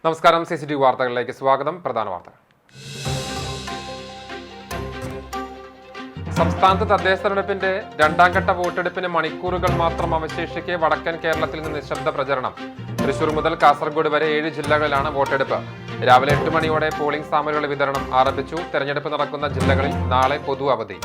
നമസ്കാരം. CCTV വാർത്തകളിലേക്ക് സ്വാഗതം. പ്രധാന വാർത്തകൾ. സംസ്ഥാനത്ത് തദ്ദേശ തെരഞ്ഞെടുപ്പിന്റെ രണ്ടാം ഘട്ട വോട്ടെടുപ്പിന് മണിക്കൂറുകൾ മാത്രം അവശേഷിക്കെ വടക്കൻ കേരളത്തിൽ നിന്ന് നിശബ്ദ പ്രചരണം. തൃശൂർ മുതൽ കാസർഗോഡ് വരെ 7 ജില്ലകളിലാണ് വോട്ടെടുപ്പ്. രാവിലെ 8 മണിയോടെ പോളിംഗ് സാമഗ്രികളുടെ വിതരണം ആരംഭിച്ചു. തെരഞ്ഞെടുപ്പ് നടക്കുന്ന ജില്ലകളിൽ നാളെ പൊതു അവധി.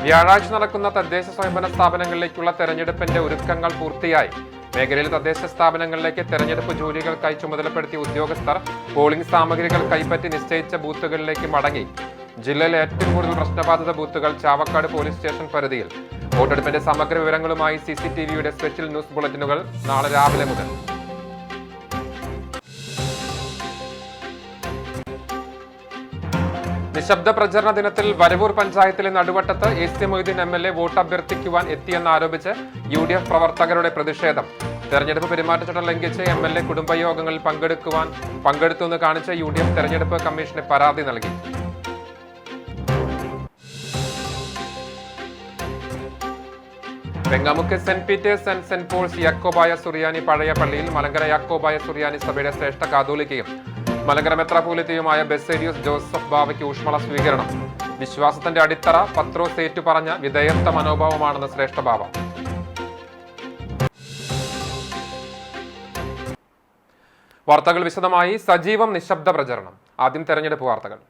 വ്യാഴാഴ്ച നടക്കുന്ന തദ്ദേശ സ്വയംഭരണ സ്ഥാപനങ്ങളിലേക്കുള്ള തെരഞ്ഞെടുപ്പിന്റെ ഒരുക്കങ്ങൾ പൂർത്തിയായി. മേഖലയിലെ തദ്ദേശ സ്ഥാപനങ്ങളിലേക്ക് തെരഞ്ഞെടുപ്പ് ജോലികൾക്കായി ചുമതലപ്പെടുത്തിയ ഉദ്യോഗസ്ഥർ പോളിംഗ് സാമഗ്രികൾ കൈപ്പറ്റി നിശ്ചയിച്ച ബൂത്തുകളിലേക്ക് മടങ്ങി. ജില്ലയിലെ ഏറ്റവും കൂടുതൽ പ്രശ്നബാധിത ബൂത്തുകൾ ചാവക്കാട് പോലീസ് സ്റ്റേഷൻ പരിധിയിൽ. വോട്ടെടുപ്പിന്റെ സമഗ്ര വിവരങ്ങളുമായി CCTVയുടെ സ്പെഷ്യൽ ന്യൂസ് ബുള്ളറ്റിനുകൾ നാളെ രാവിലെ മുതൽ. നിശബ്ദ പ്രചരണ ദിനത്തിൽ വരവൂർ പഞ്ചായത്തിലെ നടുവട്ടത്ത് AC മൊയ്തീൻ MLA വോട്ട് അഭ്യർത്ഥിക്കുവാൻ എത്തിയെന്നാരോപിച്ച് UDF പ്രവർത്തകരുടെ പ്രതിഷേധം. തെരഞ്ഞെടുപ്പ് പെരുമാറ്റച്ചട്ടം ലംഘിച്ച് MLA കുടുംബയോഗങ്ങളിൽ പങ്കെടുത്തുവെന്ന് കാണിച്ച് UDF തെരഞ്ഞെടുപ്പ് കമ്മീഷന് പരാതി നൽകി. Vengamukku saint Peter's and saint Paul's Yakobaya സുറിയാനി പഴയ പള്ളിയിൽ മലങ്കര യാക്കോബായ സുറിയാനി സഭയുടെ ശ്രേഷ്ഠ കാതോലിക്കയും മലങ്കര മെത്രാപോലിത്തയുമായ ബെസേലിയോസ് ജോസഫ് ബാവയ്ക്ക് ഊഷ്മള സ്വീകരണം. വിശ്വാസത്തിന്റെ അടിത്തറ പത്രോസ് ഏറ്റുപറഞ്ഞ വിധേയത്വ മനോഭാവമാണെന്ന് ശ്രേഷ്ഠ ബാവ. വാർത്തകൾ വിശദമായി. സജീവം നിശബ്ദ പ്രചരണം. ആദ്യം തെരഞ്ഞെടുപ്പ് വാർത്തകൾ.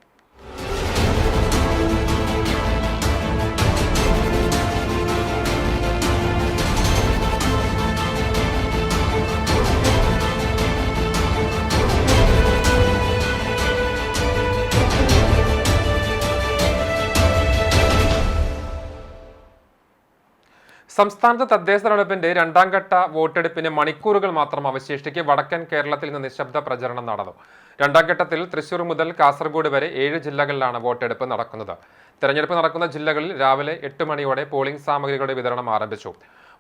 സംസ്ഥാനത്ത് തദ്ദേശ തെരഞ്ഞെടുപ്പിന്റെ രണ്ടാം ഘട്ട വോട്ടെടുപ്പിന് മണിക്കൂറുകൾ മാത്രം അവശേഷിക്കെ വടക്കൻ കേരളത്തിൽ നിന്ന് നിശബ്ദ പ്രചരണം നടന്നു. രണ്ടാം ഘട്ടത്തിൽ തൃശൂർ മുതൽ കാസർഗോഡ് വരെ 7 ജില്ലകളിലാണ് വോട്ടെടുപ്പ് നടക്കുന്നത്. തെരഞ്ഞെടുപ്പ് നടക്കുന്ന ജില്ലകളിൽ രാവിലെ 8 മണിയോടെ പോളിംഗ് സാമഗ്രികളുടെ വിതരണം ആരംഭിച്ചു.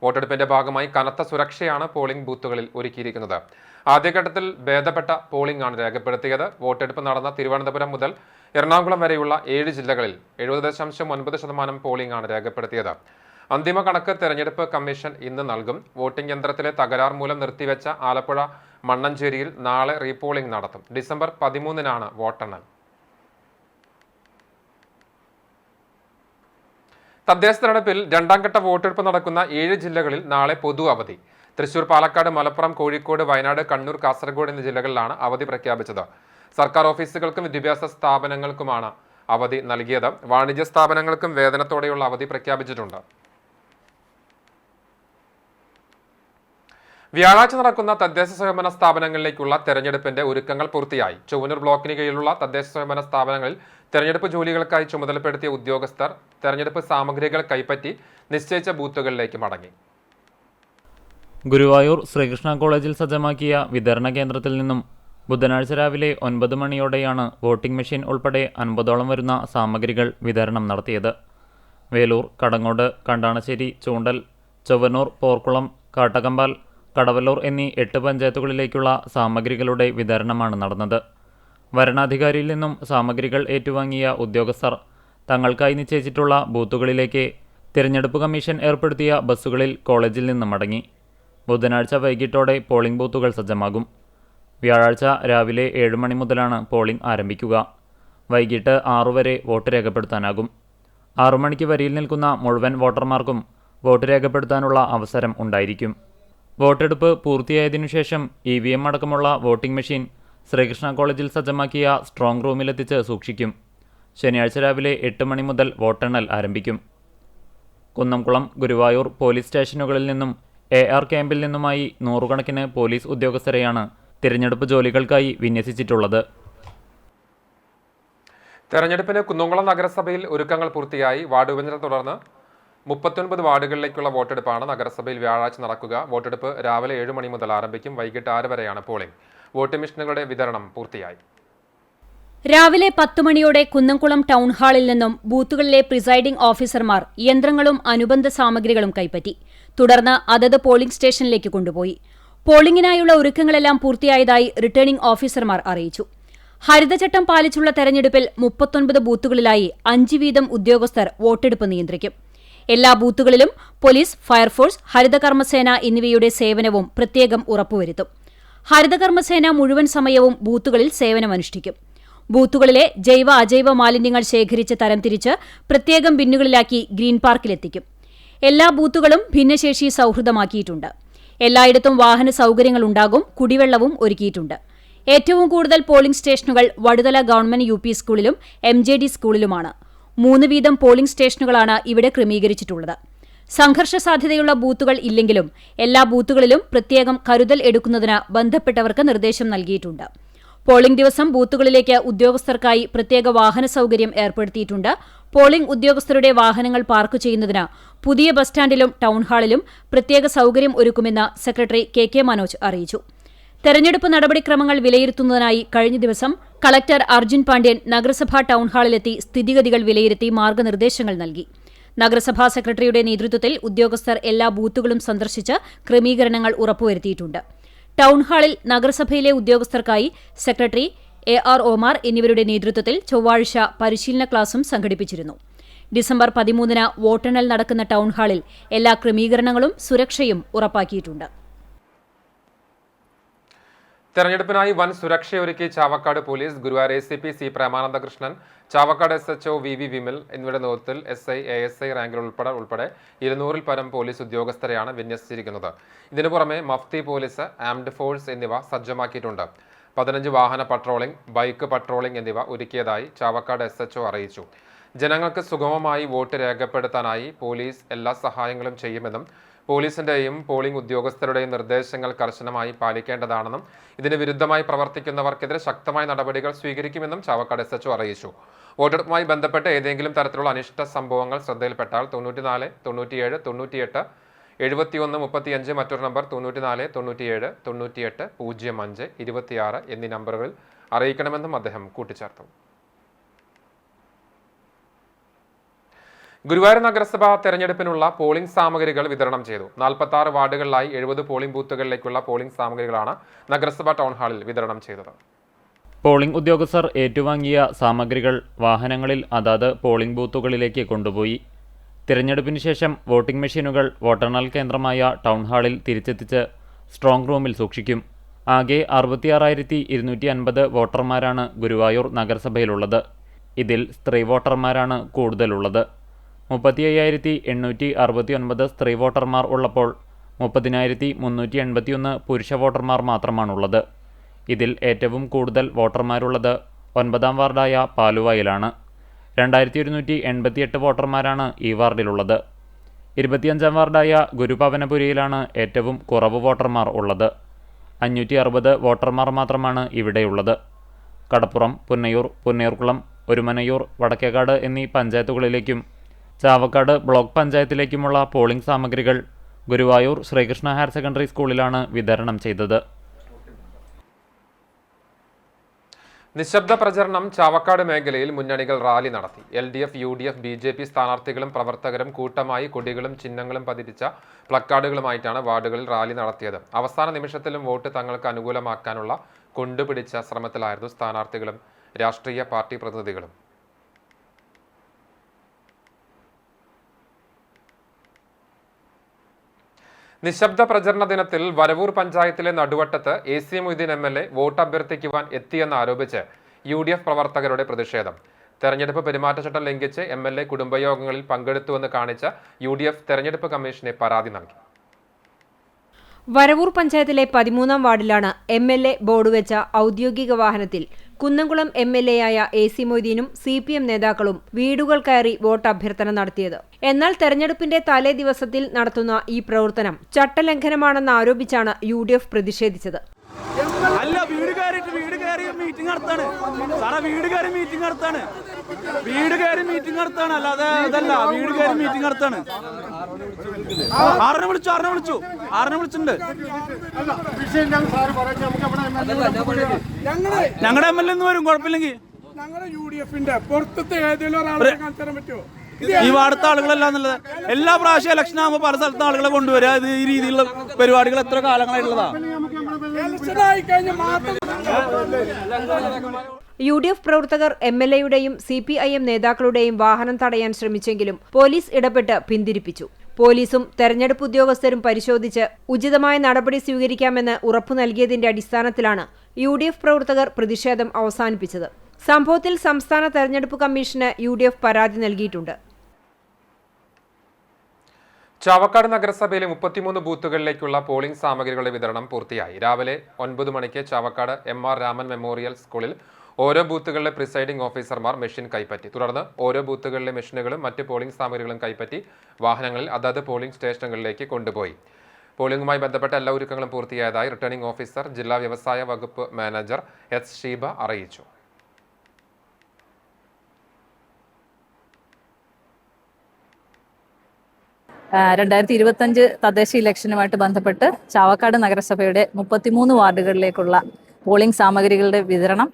വോട്ടെടുപ്പിന്റെ ഭാഗമായി കനത്ത സുരക്ഷയാണ് പോളിംഗ് ബൂത്തുകളിൽ ഒരുക്കിയിരിക്കുന്നത്. ആദ്യഘട്ടത്തിൽ ഭേദപ്പെട്ട പോളിംഗ് ആണ് രേഖപ്പെടുത്തിയത്. വോട്ടെടുപ്പ് നടന്ന തിരുവനന്തപുരം മുതൽ എറണാകുളം വരെയുള്ള 7 ജില്ലകളിൽ 70.9% പോളിംഗ് ആണ് രേഖപ്പെടുത്തിയത്. അന്തിമ കണക്ക് തെരഞ്ഞെടുപ്പ് കമ്മീഷൻ ഇന്ന് നൽകും. വോട്ടിംഗ് യന്ത്രത്തിലെ തകരാർ മൂലം നിർത്തിവെച്ച ആലപ്പുഴ മണ്ണഞ്ചേരിയിൽ നാളെ റീപോളിംഗ് നടത്തും. ഡിസംബർ 13-നാണ് വോട്ടെണ്ണൽ. തദ്ദേശ തെരഞ്ഞെടുപ്പിൽ രണ്ടാം ഘട്ട വോട്ടെടുപ്പ് നടക്കുന്ന 7 ജില്ലകളിൽ നാളെ പൊതു അവധി. തൃശൂർ, പാലക്കാട്, മലപ്പുറം, കോഴിക്കോട്, വയനാട്, കണ്ണൂർ, കാസർഗോഡ് എന്നീ ജില്ലകളിലാണ് അവധി പ്രഖ്യാപിച്ചത്. സർക്കാർ ഓഫീസുകൾക്കും വിദ്യാഭ്യാസ സ്ഥാപനങ്ങൾക്കുമാണ് അവധി നൽകിയത്. വാണിജ്യ സ്ഥാപനങ്ങൾക്കും വേതനത്തോടെയുള്ള അവധി പ്രഖ്യാപിച്ചിട്ടുണ്ട്. വ്യാഴാഴ്ച നടക്കുന്ന തദ്ദേശ സ്വയംഭരണ സ്ഥാപനങ്ങളിലേക്കുള്ള തെരഞ്ഞെടുപ്പിന്റെ ഒരുക്കങ്ങൾ പൂർത്തിയായി. ചൊവ്വന്നൂർ ബ്ലോക്കിന് കീഴിലുള്ള തദ്ദേശ സ്വയംഭരണ സ്ഥാപനങ്ങളിൽ തെരഞ്ഞെടുപ്പ് ജോലികൾക്കായി ചുമതലപ്പെടുത്തിയ ഉദ്യോഗസ്ഥർ തെരഞ്ഞെടുപ്പ് സാമഗ്രികൾ കൈപ്പറ്റി നിശ്ചയിച്ച ബൂത്തുകളിലേക്ക് മടങ്ങി. ഗുരുവായൂർ ശ്രീകൃഷ്ണ കോളേജിൽ സജ്ജമാക്കിയ വിതരണ കേന്ദ്രത്തിൽ നിന്നും ബുധനാഴ്ച രാവിലെ 9 മണിയോടെയാണ് വോട്ടിംഗ് മെഷീൻ ഉൾപ്പെടെ 50ഓളം വരുന്ന സാമഗ്രികൾ വിതരണം നടത്തിയത്. വേലൂർ, കടങ്ങോട്, കണ്ടാണശ്ശേരി, ചൂണ്ടൽ, ചൊവ്വന്നൂർ, പോർക്കുളം, കാട്ടകമ്പാൽ, കടവല്ലൂർ എന്നീ 8 പഞ്ചായത്തുകളിലേക്കുള്ള സാമഗ്രികളുടെ വിതരണമാണ് നടന്നത്. വരണാധികാരിയിൽ നിന്നും സാമഗ്രികൾ ഏറ്റുവാങ്ങിയ ഉദ്യോഗസ്ഥർ തങ്ങൾക്കായി നിശ്ചയിച്ചിട്ടുള്ള ബൂത്തുകളിലേക്ക് തിരഞ്ഞെടുപ്പ് കമ്മീഷൻ ഏർപ്പെടുത്തിയ ബസ്സുകളിൽ കോളേജിൽ നിന്ന് മടങ്ങി. ബുധനാഴ്ച വൈകിട്ടോടെ പോളിംഗ് ബൂത്തുകൾ സജ്ജമാകും. വ്യാഴാഴ്ച രാവിലെ 7 മണി മുതലാണ് പോളിംഗ് ആരംഭിക്കുക. വൈകിട്ട് 6 വരെ വോട്ട് രേഖപ്പെടുത്താനാകും. 6 മണിക്ക് വരിയിൽ നിൽക്കുന്ന മുഴുവൻ വോട്ടർമാർക്കും വോട്ട് രേഖപ്പെടുത്താനുള്ള അവസരം ഉണ്ടായിരിക്കും. വോട്ടെടുപ്പ് പൂർത്തിയായതിനു ശേഷം EVM അടക്കമുള്ള വോട്ടിംഗ് മെഷീൻ ശ്രീകൃഷ്ണ കോളേജിൽ സജ്ജമാക്കിയ സ്ട്രോങ് റൂമിലെത്തിച്ച് സൂക്ഷിക്കും. ശനിയാഴ്ച രാവിലെ 8 മണി മുതൽ വോട്ടെണ്ണൽ ആരംഭിക്കും. കുന്നംകുളം, ഗുരുവായൂർ പോലീസ് സ്റ്റേഷനുകളിൽ നിന്നും AR ക്യാമ്പിൽ നിന്നുമായി 100 കണക്കിന് പോലീസ് ഉദ്യോഗസ്ഥരെയാണ് തിരഞ്ഞെടുപ്പ് ജോലികൾക്കായി വിന്യസിച്ചിട്ടുള്ളത്. തെരഞ്ഞെടുപ്പിന് കുന്നംകുളം നഗരസഭയിൽ ഒരുക്കങ്ങൾ പൂർത്തിയായി. വാർഡ് വിഭജനത്തെ തുടർന്ന് 39 വാർഡുകളിലേക്കുള്ള വോട്ടെടുപ്പാണ് നഗരസഭയിൽ വ്യാഴാഴ്ച നടക്കുക. വോട്ടെടുപ്പ് രാവിലെ 7 മണി മുതൽ ആരംഭിക്കും. വൈകിട്ട് 6 വരെയാണ് പോളിംഗ്. വോട്ടിംഗ് മെഷീനുകളുടെ വിതരണം പൂർത്തിയായി. രാവിലെ 10 മണിയോടെ കുന്നംകുളം ടൗൺ ഹാളിൽ നിന്നും ബൂത്തുകളിലെ പ്രിസൈഡിംഗ് ഓഫീസർമാർ യന്ത്രങ്ങളും അനുബന്ധ സാമഗ്രികളും കൈപ്പറ്റി. തുടർന്ന് അതത് പോളിംഗ് സ്റ്റേഷനിലേക്ക് കൊണ്ടുപോയി. പോളിംഗിനായുള്ള ഒരുക്കങ്ങളെല്ലാം പൂർത്തിയായതായി റിട്ടേണിംഗ് ഓഫീസർമാർ അറിയിച്ചു. ഹരിതചട്ടം പാലിച്ചുള്ള തെരഞ്ഞെടുപ്പിൽ 39 ബൂത്തുകളിലായി 5 വീതം ഉദ്യോഗസ്ഥർ വോട്ടെടുപ്പ് നിയന്ത്രിക്കും. എല്ലാ ബൂത്തുകളിലും പോലീസ്, ഫയർഫോഴ്സ്, ഹരിതകർമ്മസേന എന്നിവയുടെ സേവനവും പ്രത്യേകം ഉറപ്പുവരുത്തും. ഹരിതകർമ്മസേന മുഴുവൻ സമയവും ബൂത്തുകളിൽ സേവനമനുഷ്ഠിക്കും. ബൂത്തുകളിലെ ജൈവ അജൈവ മാലിന്യങ്ങൾ ശേഖരിച്ച് തരംതിരിച്ച് പ്രത്യേകം ബിന്നുകളിലാക്കി ഗ്രീൻ പാർക്കിലെത്തിക്കും. എല്ലാ ബൂത്തുകളും ഭിന്നശേഷി സൌഹൃദമാക്കിയിട്ടുണ്ട്. എല്ലായിടത്തും വാഹന സൌകര്യങ്ങളുണ്ടാകും. കുടിവെള്ളവും ഒരുക്കിയിട്ടുണ്ട്. ഏറ്റവും കൂടുതൽ പോളിംഗ് സ്റ്റേഷനുകൾ വടുതല ഗവൺമെന്റ് UP സ്കൂളിലും MJD സ്കൂളിലുമാണ്. 3 വീതം പോളിംഗ് സ്റ്റേഷനുകളാണ് ഇവിടെ ക്രമീകരിച്ചിട്ടുള്ളത്. സംഘർഷ സാധ്യതയുള്ള ബൂത്തുകൾ ഇല്ലെങ്കിലും എല്ലാ ബൂത്തുകളിലും പ്രത്യേകം കരുതൽ എടുക്കുന്നതിന് ബന്ധപ്പെട്ടവർക്ക് നിർദ്ദേശം നൽകിയിട്ടുണ്ട്. പോളിംഗ് ദിവസം ബൂത്തുകളിലേക്ക് ഉദ്യോഗസ്ഥർക്കായി പ്രത്യേക വാഹന സൌകര്യം ഏർപ്പെടുത്തിയിട്ടുണ്ട്. പോളിംഗ് ഉദ്യോഗസ്ഥരുടെ വാഹനങ്ങൾ പാർക്ക് ചെയ്യുന്നതിന് പുതിയ ബസ് സ്റ്റാൻഡിലും ടൌൺഹാളിലും പ്രത്യേക സൌകര്യം ഒരുക്കുമെന്ന് സെക്രട്ടറി KK മനോജ് അറിയിച്ചു. തെരഞ്ഞെടുപ്പ് നടപടിക്രമങ്ങൾ വിലയിരുത്തുന്നതിനായി കഴിഞ്ഞ ദിവസം കളക്ടർ അർജുൻ പാണ്ഡ്യൻ നഗരസഭാ ടൌൺഹാളിലെത്തി സ്ഥിതിഗതികൾ വിലയിരുത്തി മാർഗനിർദ്ദേശങ്ങൾ നൽകി. നഗരസഭാ സെക്രട്ടറിയുടെ നേതൃത്വത്തിൽ ഉദ്യോഗസ്ഥർ എല്ലാ ബൂത്തുകളും സന്ദർശിച്ച് ക്രമീകരണങ്ങൾ ഉറപ്പുവരുത്തിയിട്ടുണ്ട്. ടൌൺഹാളിൽ നഗരസഭയിലെ ഉദ്യോഗസ്ഥർക്കായി സെക്രട്ടറി AR ഒമാർ എന്നിവരുടെ നേതൃത്വത്തിൽ ചൊവ്വാഴ്ച പരിശീലന ക്ലാസും സംഘടിപ്പിച്ചിരുന്നു. ഡിസംബർ 13-ന് വോട്ടെണ്ണൽ നടക്കുന്ന ടൌൺഹാളിൽ എല്ലാ ക്രമീകരണങ്ങളും സുരക്ഷയും ഉറപ്പാക്കിയിട്ടുണ്ട്. തെരഞ്ഞെടുപ്പിനായി വൻ സുരക്ഷയൊരുക്കി Chavakkad police. Guruvayur ACP C Premanandakrishnan, Chavakkad SHO VV Vimal എന്നിവരുടെ നേതൃത്വത്തിൽ SI ASI റാങ്കിൽ ഉൾപ്പെടെ 200-ൽ പരം പോലീസ് ഉദ്യോഗസ്ഥരെയാണ് വിന്യസിച്ചിരിക്കുന്നത്. ഇതിനു പുറമെ മഫ്തി പോലീസ്, ആംഡ് ഫോഴ്സ് എന്നിവ സജ്ജമാക്കിയിട്ടുണ്ട്. 15 വാഹന പട്രോളിംഗ്, ബൈക്ക് പട്രോളിംഗ് എന്നിവ ഒരുക്കിയതായി ചാവക്കാട് SHO അറിയിച്ചു. ജനങ്ങൾക്ക് സുഗമമായി വോട്ട് രേഖപ്പെടുത്താനായി പോലീസ് എല്ലാ സഹായങ്ങളും ചെയ്യുമെന്നും പോലീസിന്റെയും പോളിംഗ് ഉദ്യോഗസ്ഥരുടെയും നിർദ്ദേശങ്ങൾ കർശനമായി പാലിക്കേണ്ടതാണെന്നും ഇതിന് വിരുദ്ധമായി പ്രവർത്തിക്കുന്നവർക്കെതിരെ ശക്തമായ നടപടികൾ സ്വീകരിക്കുമെന്നും ചാവക്കാട് SHO അറിയിച്ചു. വോട്ടെടുപ്പുമായി ബന്ധപ്പെട്ട് ഏതെങ്കിലും തരത്തിലുള്ള അനിഷ്ട സംഭവങ്ങൾ ശ്രദ്ധയിൽപ്പെട്ടാൽ 94 97 98 71 35 മറ്റൊരു നമ്പർ 94 97 98 05 26 എന്നീ നമ്പറുകളിൽ അറിയിക്കണമെന്നും അദ്ദേഹം കൂട്ടിച്ചേർത്തു. ഗുരുവായൂർ നഗരസഭ തെരഞ്ഞെടുപ്പിനുള്ള പോളിംഗ് സാമഗ്രികൾ വിതരണം ചെയ്തു. 46 വാർഡുകളിലായി 70 പോളിംഗ് ബൂത്തുകളിലേക്കുള്ള പോളിംഗ് സാമഗ്രികളാണ് നഗരസഭ ടൗൺഹാളിൽ വിതരണം ചെയ്തത്. പോളിംഗ് ഉദ്യോഗസ്ഥർ ഏറ്റുവാങ്ങിയ സാമഗ്രികൾ വാഹനങ്ങളിൽ അതാത് പോളിംഗ് ബൂത്തുകളിലേക്ക് കൊണ്ടുപോയി. തിരഞ്ഞെടുപ്പിന് ശേഷം വോട്ടിംഗ് മെഷീനുകൾ വോട്ടെണ്ണൽ കേന്ദ്രമായ ടൗൺഹാളിൽ തിരിച്ചെത്തിച്ച് സ്ട്രോങ് റൂമിൽ സൂക്ഷിക്കും. ആകെ 66,250 വോട്ടർമാരാണ് ഗുരുവായൂർ നഗരസഭയിലുള്ളത്. ഇതിൽ സ്ത്രീ വോട്ടർമാരാണ് കൂടുതലുള്ളത്. 35,869 സ്ത്രീ വോട്ടർമാർ ഉള്ളപ്പോൾ 30,381 പുരുഷ വോട്ടർമാർ മാത്രമാണുള്ളത്. ഇതിൽ ഏറ്റവും കൂടുതൽ വോട്ടർമാരുള്ളത് 9-ാം വാർഡായ പാലുവായിലാണ്. 2,188 വോട്ടർമാരാണ് ഈ വാർഡിലുള്ളത്. 25-ാം വാർഡായ ഗുരുഭവനപുരിയിലാണ് ഏറ്റവും കുറവ് വോട്ടർമാർ ഉള്ളത്. 560 വോട്ടർമാർ മാത്രമാണ് ഇവിടെയുള്ളത്. കടപ്പുറം, പുന്നയൂർ, പുന്നയൂർക്കുളം, ഒരുമനയൂർ, വടക്കേക്കാട് എന്നീ പഞ്ചായത്തുകളിലേക്കും ചാവക്കാട് ബ്ലോക്ക് പഞ്ചായത്തിലേക്കുമുള്ള പോളിംഗ് സാമഗ്രികൾ ഗുരുവായൂർ ശ്രീകൃഷ്ണ ഹയർ സെക്കൻഡറി സ്കൂളിലാണ് വിതരണം ചെയ്തത്. നിശബ്ദ പ്രചരണം. ചാവക്കാട് മേഖലയിൽ മുന്നണികൾ റാലി നടത്തി. LDF, UDF, BJP സ്ഥാനാർത്ഥികളും പ്രവർത്തകരും കൂട്ടമായി കൊടികളും ചിഹ്നങ്ങളും പതിപ്പിച്ച പ്ലക്കാർഡുകളുമായിട്ടാണ് വാർഡുകളിൽ റാലി നടത്തിയത്. അവസാന നിമിഷത്തിലും വോട്ട് തങ്ങൾക്ക് അനുകൂലമാക്കാനുള്ള കൊണ്ടുപിടിച്ച ശ്രമത്തിലായിരുന്നു സ്ഥാനാർത്ഥികളും രാഷ്ട്രീയ പാർട്ടി പ്രതിനിധികളും. നിശബ്ദ പ്രചരണ ദിനത്തിൽ വരവൂർ പഞ്ചായത്തിലെ നടുവട്ടത്ത് AC മൊയ്തീൻ MLA വോട്ട് അഭ്യർത്ഥിക്കുവാൻ എത്തിയെന്ന് ആരോപിച്ച് UDF പ്രവർത്തകരുടെ പ്രതിഷേധം. തെരഞ്ഞെടുപ്പ് പെരുമാറ്റച്ചട്ടം ലംഘിച്ച് MLA കുടുംബയോഗങ്ങളിൽ പങ്കെടുത്തുവെന്ന് കാണിച്ച് UDF തെരഞ്ഞെടുപ്പ് കമ്മീഷനെ പരാതി നൽകി. വരവൂർ പഞ്ചായത്തിലെ 13-ാം വാർഡിലാണ് MLA ബോർഡ് വെച്ച ഔദ്യോഗിക വാഹനത്തിൽ കുന്നംകുളം MLA-യായ AC മൊയ്തീനും CPM നേതാക്കളും വീടുകൾ കയറി വോട്ട് അഭ്യർത്ഥന നടത്തിയത്. എന്നാൽ തെരഞ്ഞെടുപ്പിന്റെ തലേ ദിവസത്തിൽ നടത്തുന്ന ഈ പ്രവർത്തനം ചട്ടലംഘനമാണെന്ന് ആരോപിച്ചാണ് UDF പ്രതിഷേധിച്ചത്. അല്ല, വീട് കയറി മീറ്റിംഗ് നടത്താണ് സാറേ. വീട് കയറി മീറ്റിംഗ് നടത്താണ് അല്ലാതെ ഇതല്ല. വീട് കയറി മീറ്റിംഗ് നടത്താണ്. ആറിനെ വിളിച്ചിട്ടുണ്ട്. ഞങ്ങളുടെ MLA എന്ന് വരും, കുഴപ്പമില്ലെങ്കിൽ. ഈ വാർത്ത ആളുകളല്ല എന്നുള്ളത്. എല്ലാ പ്രാവശ്യം ഇലക്ഷൻ ആകുമ്പോൾ പല സ്ഥലത്തും ആളുകളെ കൊണ്ടുവരിക. ഇത് ഈ രീതിയിലുള്ള പരിപാടികൾ എത്ര കാലങ്ങളായിട്ടുള്ളതാ. UDF പ്രവർത്തകർ MLAയുടെയും CPIM നേതാക്കളുടെയും വാഹനം തടയാൻ ശ്രമിച്ചെങ്കിലും പോലീസ് ഇടപെട്ട് പിന്തിരിപ്പിച്ചു. പോലീസും തെരഞ്ഞെടുപ്പ് ഉദ്യോഗസ്ഥരും പരിശോധിച്ച് ഉചിതമായ നടപടി സ്വീകരിക്കാമെന്ന് ഉറപ്പു നൽകിയതിന്റെ അടിസ്ഥാനത്തിലാണ് UDF പ്രവർത്തകർ പ്രതിഷേധം അവസാനിപ്പിച്ചത്. സംഭവത്തിൽ സംസ്ഥാന തെരഞ്ഞെടുപ്പ് കമ്മീഷന് UDF പരാതി നൽകിയിട്ടുണ്ട്. ചാവക്കാട് നഗരസഭയിലെ 33 ബൂത്തുകളിലേക്കുള്ള പോളിംഗ് സാമഗ്രികളുടെ വിതരണം പൂർത്തിയായി. രാവിലെ 9 മണിക്ക് ചാവക്കാട് MR രാമൻ മെമ്മോറിയൽ സ്കൂളിൽ ഓരോ ബൂത്തുകളിലെ പ്രിസൈഡിംഗ് ഓഫീസർമാർ മെഷീൻ കൈപ്പറ്റി. തുടർന്ന് ഓരോ ബൂത്തുകളിലെ മെഷീനുകളും മറ്റ് പോളിംഗ് സാമഗ്രികളും കൈപ്പറ്റി വാഹനങ്ങളിൽ അതത് പോളിംഗ് സ്റ്റേഷനുകളിലേക്ക് കൊണ്ടുപോയി. പോളിംഗുമായി ബന്ധപ്പെട്ട എല്ലാ ഒരുക്കങ്ങളും പൂർത്തിയായതായി റിട്ടേണിംഗ് ഓഫീസർ ജില്ലാ വ്യവസായ വകുപ്പ് മാനേജർ എസ് ഷീബ അറിയിച്ചു. തദ്ദേശ ഇലക്ഷനുമായിട്ട് ബന്ധപ്പെട്ട് ചാവക്കാട് നഗരസഭയുടെ 33 വാർഡുകളിലേക്കുള്ള പോളിംഗ് സാമഗ്രികളുടെ വിതരണം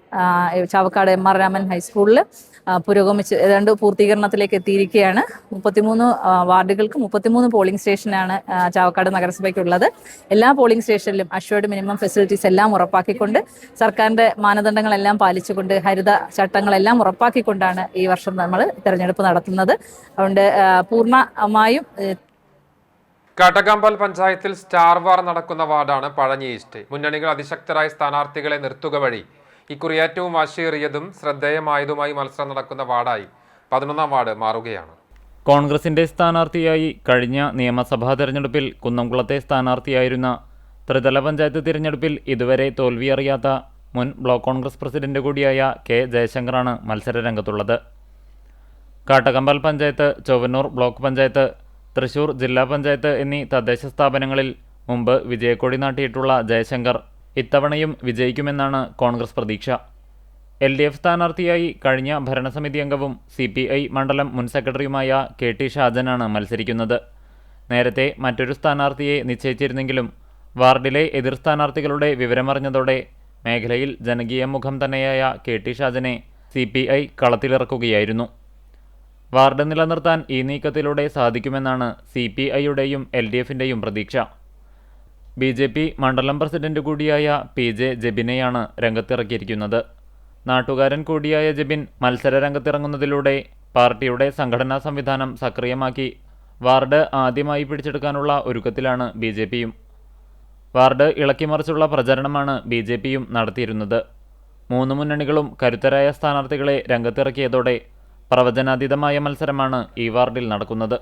ചാവക്കാട് MR രാമൻ ഹൈസ്കൂളിൽ പുരോഗമിച്ച് ഏതാണ്ട് പൂർത്തീകരണത്തിലേക്ക് എത്തിയിരിക്കുകയാണ്. 33 വാർഡുകൾക്ക് 33 പോളിംഗ് സ്റ്റേഷനാണ് ചാവക്കാട് നഗരസഭയ്ക്കുള്ളത്. എല്ലാ പോളിംഗ് സ്റ്റേഷനിലും അഷ്വേർഡ് മിനിമം ഫെസിലിറ്റീസ് എല്ലാം ഉറപ്പാക്കിക്കൊണ്ട് സർക്കാരിൻ്റെ മാനദണ്ഡങ്ങളെല്ലാം പാലിച്ചുകൊണ്ട് ഹരിത ചട്ടങ്ങളെല്ലാം ഉറപ്പാക്കിക്കൊണ്ടാണ് ഈ വർഷം നമ്മൾ തെരഞ്ഞെടുപ്പ് നടത്തുന്നത്. അതുകൊണ്ട് പൂർണ്ണമായും കാട്ടകമ്പാൽ പഞ്ചായത്തിൽ സ്റ്റാർ വാർ നടക്കുന്ന വാർഡാണ് പഴഞ്ഞി ഈസ്റ്റ്. മുന്നണികൾ അതിശക്തരായ സ്ഥാനാർത്ഥികളെ നിർത്തുക വഴി ഇക്കുറി ഏറ്റവും വാശിയേറിയതും ശ്രദ്ധേയമായതുമായി മത്സരം നടക്കുന്ന വാർഡായി 11ാം വാർഡ് മാറുകയാണ്. കോൺഗ്രസിന്റെ സ്ഥാനാർത്ഥിയായി കഴിഞ്ഞ നിയമസഭാ തെരഞ്ഞെടുപ്പിൽ കുന്നംകുളത്തെ സ്ഥാനാർത്ഥിയായിരുന്ന ത്രിതല പഞ്ചായത്ത് തിരഞ്ഞെടുപ്പിൽ ഇതുവരെ തോൽവിയറിയാത്ത മുൻ ബ്ലോക്ക് കോൺഗ്രസ് പ്രസിഡന്റ് കൂടിയായ കെ ജയശങ്കറാണ് മത്സരരംഗത്തുള്ളത്. കാട്ടകമ്പാൽ പഞ്ചായത്ത്, ചൊവ്വന്നൂർ ബ്ലോക്ക് പഞ്ചായത്ത്, തൃശൂർ ജില്ലാ പഞ്ചായത്ത് എന്നീ തദ്ദേശ സ്ഥാപനങ്ങളിൽ മുമ്പ് വിജയക്കൊടി നാട്ടിയിട്ടുള്ള ജയശങ്കർ ഇത്തവണയും വിജയിക്കുമെന്നാണ് കോൺഗ്രസ് പ്രതീക്ഷ. LDF സ്ഥാനാർത്ഥിയായി കഴിഞ്ഞ ഭരണസമിതി അംഗവും CPI മണ്ഡലം മുൻ സെക്രട്ടറിയുമായ KT ഷാജനാണ് മത്സരിക്കുന്നത്. നേരത്തെ മറ്റൊരു സ്ഥാനാർത്ഥിയെ നിശ്ചയിച്ചിരുന്നെങ്കിലും വാർഡിലെ എതിർ സ്ഥാനാർത്ഥികളുടെ വിവരമറിഞ്ഞതോടെ മേഖലയിൽ ജനകീയ മുഖം തന്നെയായ KT ഷാജനെ CPI കളത്തിലിറക്കുകയായിരുന്നു. വാർഡ് നിലനിർത്താൻ ഈ നീക്കത്തിലൂടെ സാധിക്കുമെന്നാണ് CPIയുടെയും LDFിൻ്റെയും പ്രതീക്ഷ. BJP മണ്ഡലം പ്രസിഡന്റ് കൂടിയായ PJ ജെബിനെയാണ് രംഗത്തിറക്കിയിരിക്കുന്നത്. നാട്ടുകാരൻ കൂടിയായ ജെബിൻ മത്സര രംഗത്തിറങ്ങുന്നതിലൂടെ പാർട്ടിയുടെ സംഘടനാ സംവിധാനം സക്രിയമാക്കി വാർഡ് ആദ്യമായി പിടിച്ചെടുക്കാനുള്ള ഒരുക്കത്തിലാണ് BJPയും. വാർഡ് ഇളക്കിമറിച്ചുള്ള പ്രചരണമാണ് BJPയും നടത്തിയിരുന്നത്. 3 മുന്നണികളും കരുത്തരായ സ്ഥാനാർത്ഥികളെ രംഗത്തിറക്കിയതോടെ പ്രവചനാതീതമായ മത്സരമാണ് ഈ വാർഡിൽ നടക്കുന്നത്.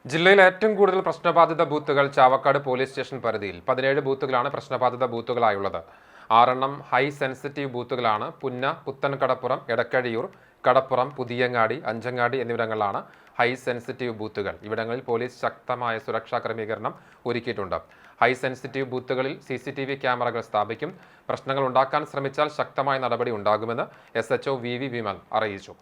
ജില്ലയിൽ ഏറ്റവും കൂടുതൽ പ്രശ്നബാധിത ബൂത്തുകൾ ചാവക്കാട് പോലീസ് സ്റ്റേഷൻ പരിധിയിൽ 17 ബൂത്തുകളാണ് പ്രശ്നബാധിത ബൂത്തുകളായുള്ളത്. 6 ഹൈ സെൻസിറ്റീവ് ബൂത്തുകളാണ്. പുന്ന, പുത്തൻ കടപ്പുറം, എടക്കഴിയൂർ, കടപ്പുറം, പുതിയങ്ങാടി, അഞ്ചങ്ങാടി എന്നിവിടങ്ങളിലാണ് ഹൈ സെൻസിറ്റീവ് ബൂത്തുകൾ. ഇവിടങ്ങളിൽ പോലീസ് ശക്തമായ സുരക്ഷാ ക്രമീകരണം ഒരുക്കിയിട്ടുണ്ട്. ഹൈ സെൻസിറ്റീവ് ബൂത്തുകളിൽ CCTV ക്യാമറകൾ സ്ഥാപിക്കും. പ്രശ്നങ്ങൾ ഉണ്ടാക്കാൻ ശ്രമിച്ചാൽ ശക്തമായ നടപടി ഉണ്ടാകുമെന്ന് SHO VV വിമൽ അറിയിച്ചു.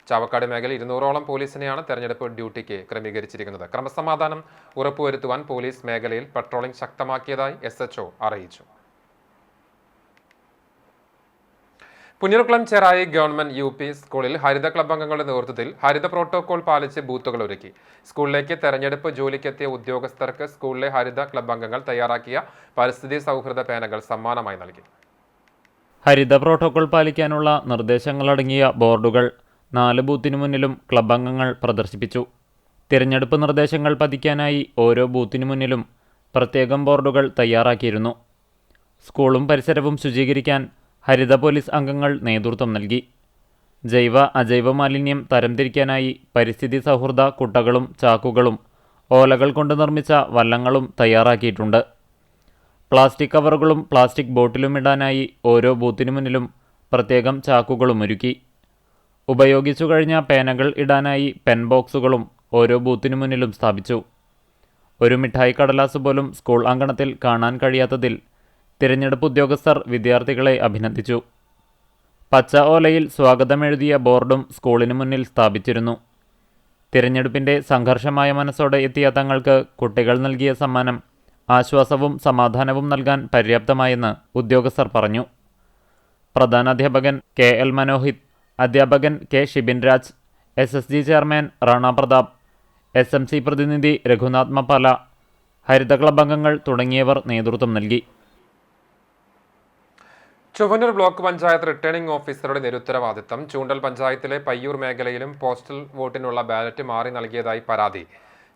ചാവക്കാട് മേഖലയിൽ 200ഓളം പോലീസിനെയാണ് തെരഞ്ഞെടുപ്പ് ഡ്യൂട്ടിക്ക് ക്രമീകരിച്ചിരിക്കുന്നത്. ക്രമസമാധാനം ഉറപ്പുവരുത്തുവാൻ പോലീസ് മേഖലയിൽ പട്രോളിംഗ് ശക്തമാക്കിയതായി SHO അറിയിച്ചു. പുന്നൂർകുളം ചെറായി ഗവൺമെന്റ് UP സ്കൂളിൽ ഹരിത ക്ലബ് അംഗങ്ങളുടെ നേതൃത്വത്തിൽ ഹരിത പ്രോട്ടോകോൾ പാലിച്ച് ബൂത്തുകൾ ഒരുക്കി. സ്കൂളിലേക്ക് തെരഞ്ഞെടുപ്പ് ജോലിക്കെത്തിയ ഉദ്യോഗസ്ഥർക്ക് സ്കൂളിലെ ഹരിത ക്ലബ് അംഗങ്ങൾ തയ്യാറാക്കിയ പരിസ്ഥിതി സൗഹൃദ പേനകൾ സമ്മാനമായി നൽകി. ഹരിത പ്രോട്ടോകോൾ പാലിക്കാനുള്ള നിർദ്ദേശങ്ങളടങ്ങിയ ബോർഡുകൾ 4 ബൂത്തിനു മുന്നിലും ക്ലബ് അംഗങ്ങൾ പ്രദർശിപ്പിച്ചു. തിരഞ്ഞെടുപ്പ് നിർദ്ദേശങ്ങൾ പതിക്കാനായി ഓരോ ബൂത്തിനു മുന്നിലും പ്രത്യേകം ബോർഡുകൾ തയ്യാറാക്കിയിരുന്നു. സ്കൂളും പരിസരവും ശുചീകരിക്കാൻ ഹരിത പോലീസ് അംഗങ്ങൾ നേതൃത്വം നൽകി. ജൈവ അജൈവ മാലിന്യം തരംതിരിക്കാനായി പരിസ്ഥിതി സൗഹൃദ കുട്ടകളും ചാക്കുകളും ഓലകൾ കൊണ്ട് നിർമ്മിച്ച വള്ളങ്ങളും തയ്യാറാക്കിയിട്ടുണ്ട്. പ്ലാസ്റ്റിക് കവറുകളും പ്ലാസ്റ്റിക് ബോട്ടിലും ഇടാനായി ഓരോ ബൂത്തിനു മുന്നിലും പ്രത്യേകം ചാക്കുകളും ഒരുക്കി. ഉപയോഗിച്ചു കഴിഞ്ഞ പേനകൾ ഇടാനായി പെൻ ബോക്സുകളും ഓരോ ബൂത്തിനു മുന്നിലും സ്ഥാപിച്ചു. ഒരു മിഠായി കടലാസ് പോലും സ്കൂൾ അങ്കണത്തിൽ കാണാൻ കഴിയാത്തതിൽ തിരഞ്ഞെടുപ്പ് ഉദ്യോഗസ്ഥർ വിദ്യാർത്ഥികളെ അഭിനന്ദിച്ചു. പച്ച ഓലയിൽ സ്വാഗതമെഴുതിയ ബോർഡും സ്കൂളിന് മുന്നിൽ സ്ഥാപിച്ചിരുന്നു. തിരഞ്ഞെടുപ്പിൻ്റെ സംഘർഷമായ മനസ്സോടെ എത്തിയ തങ്ങൾക്ക് കുട്ടികൾ നൽകിയ സമ്മാനം ആശ്വാസവും സമാധാനവും നൽകാൻ പര്യാപ്തമായെന്ന് ഉദ്യോഗസ്ഥർ പറഞ്ഞു. പ്രധാനാധ്യാപകൻ KL മനോഹിത്, അധ്യാപകൻ K Shibin Raj, SSG chairman Rana Pratap, SMC പ്രതിനിധി രഘുനാഥ് മപ്പാല, ഹരിത ക്ലബ് അംഗങ്ങൾ തുടങ്ങിയവർ നേതൃത്വം നൽകി. ചൊവ്വന്നൂർ ബ്ലോക്ക് പഞ്ചായത്ത് റിട്ടേണിംഗ് ഓഫീസറുടെ നിരുത്തരവാദിത്തം. ചൂണ്ടൽ പഞ്ചായത്തിലെ പയ്യൂർ മേഖലയിലും പോസ്റ്റൽ വോട്ടിനുള്ള ബാലറ്റ് മാറി നൽകിയതായി പരാതി.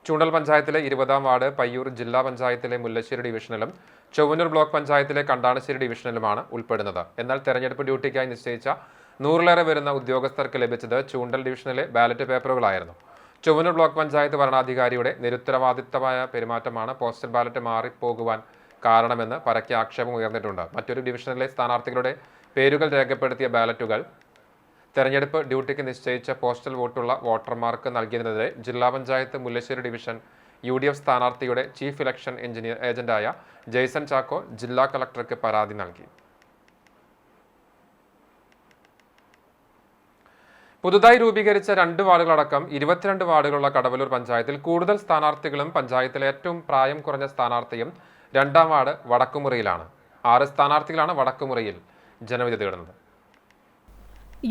ചൂണ്ടൽ പഞ്ചായത്തിലെ 20-ാം വാർഡ് പയ്യൂർ ജില്ലാ പഞ്ചായത്തിലെ മുല്ലശ്ശേരി ഡിവിഷനിലും ചൊവ്വന്നൂർ ബ്ലോക്ക് പഞ്ചായത്തിലെ കണ്ടാണശ്ശേരി ഡിവിഷനിലുമാണ് ഉൾപ്പെടുന്നത്. എന്നാൽ തെരഞ്ഞെടുപ്പ് ഡ്യൂട്ടിക്കായി നിശ്ചയിച്ച 100-ലേറെ വരുന്ന ഉദ്യോഗസ്ഥർക്ക് ലഭിച്ചത് ചൂണ്ടൽ ഡിവിഷനിലെ ബാലറ്റ് പേപ്പറുകളായിരുന്നു. ചൊവ്വന്നൂർ ബ്ലോക്ക് പഞ്ചായത്ത് ഭരണാധികാരിയുടെ നിരുത്തരവാദിത്തമായ പെരുമാറ്റമാണ് പോസ്റ്റൽ ബാലറ്റ് മാറിപ്പോകുവാൻ കാരണമെന്ന് പരക്കെ ആക്ഷേപം ഉയർന്നിട്ടുണ്ട്. മറ്റൊരു ഡിവിഷനിലെ സ്ഥാനാർത്ഥികളുടെ പേരുകൾ രേഖപ്പെടുത്തിയ ബാലറ്റുകൾ തെരഞ്ഞെടുപ്പ് ഡ്യൂട്ടിക്ക് നിശ്ചയിച്ച പോസ്റ്റൽ വോട്ടുള്ള വോട്ടർമാർക്ക് നൽകിയതിനെതിരെ ജില്ലാ പഞ്ചായത്ത് മുല്ലശ്ശേരി ഡിവിഷൻ UDF സ്ഥാനാർത്ഥിയുടെ ചീഫ് ഇലക്ഷൻ ഏജന്റായ ജെയ്സൺ ചാക്കോ ജില്ലാ കളക്ടർക്ക് പരാതി നൽകി. പുതുതായി രൂപീകരിച്ച 2 വാർഡുകളടക്കം 22 വാർഡുകളുള്ള കടവല്ലൂർ പഞ്ചായത്തിൽ കൂടുതൽ സ്ഥാനാർത്ഥികളും പഞ്ചായത്തിലെ ഏറ്റവും പ്രായം കുറഞ്ഞ സ്ഥാനാർത്ഥിയും 2-ാം വാർഡ് വടക്കുമുറിയിലാണ്. 6 സ്ഥാനാർത്ഥികളാണ് വടക്കുമുറിയിൽ ജനവിധി തേടുന്നത്.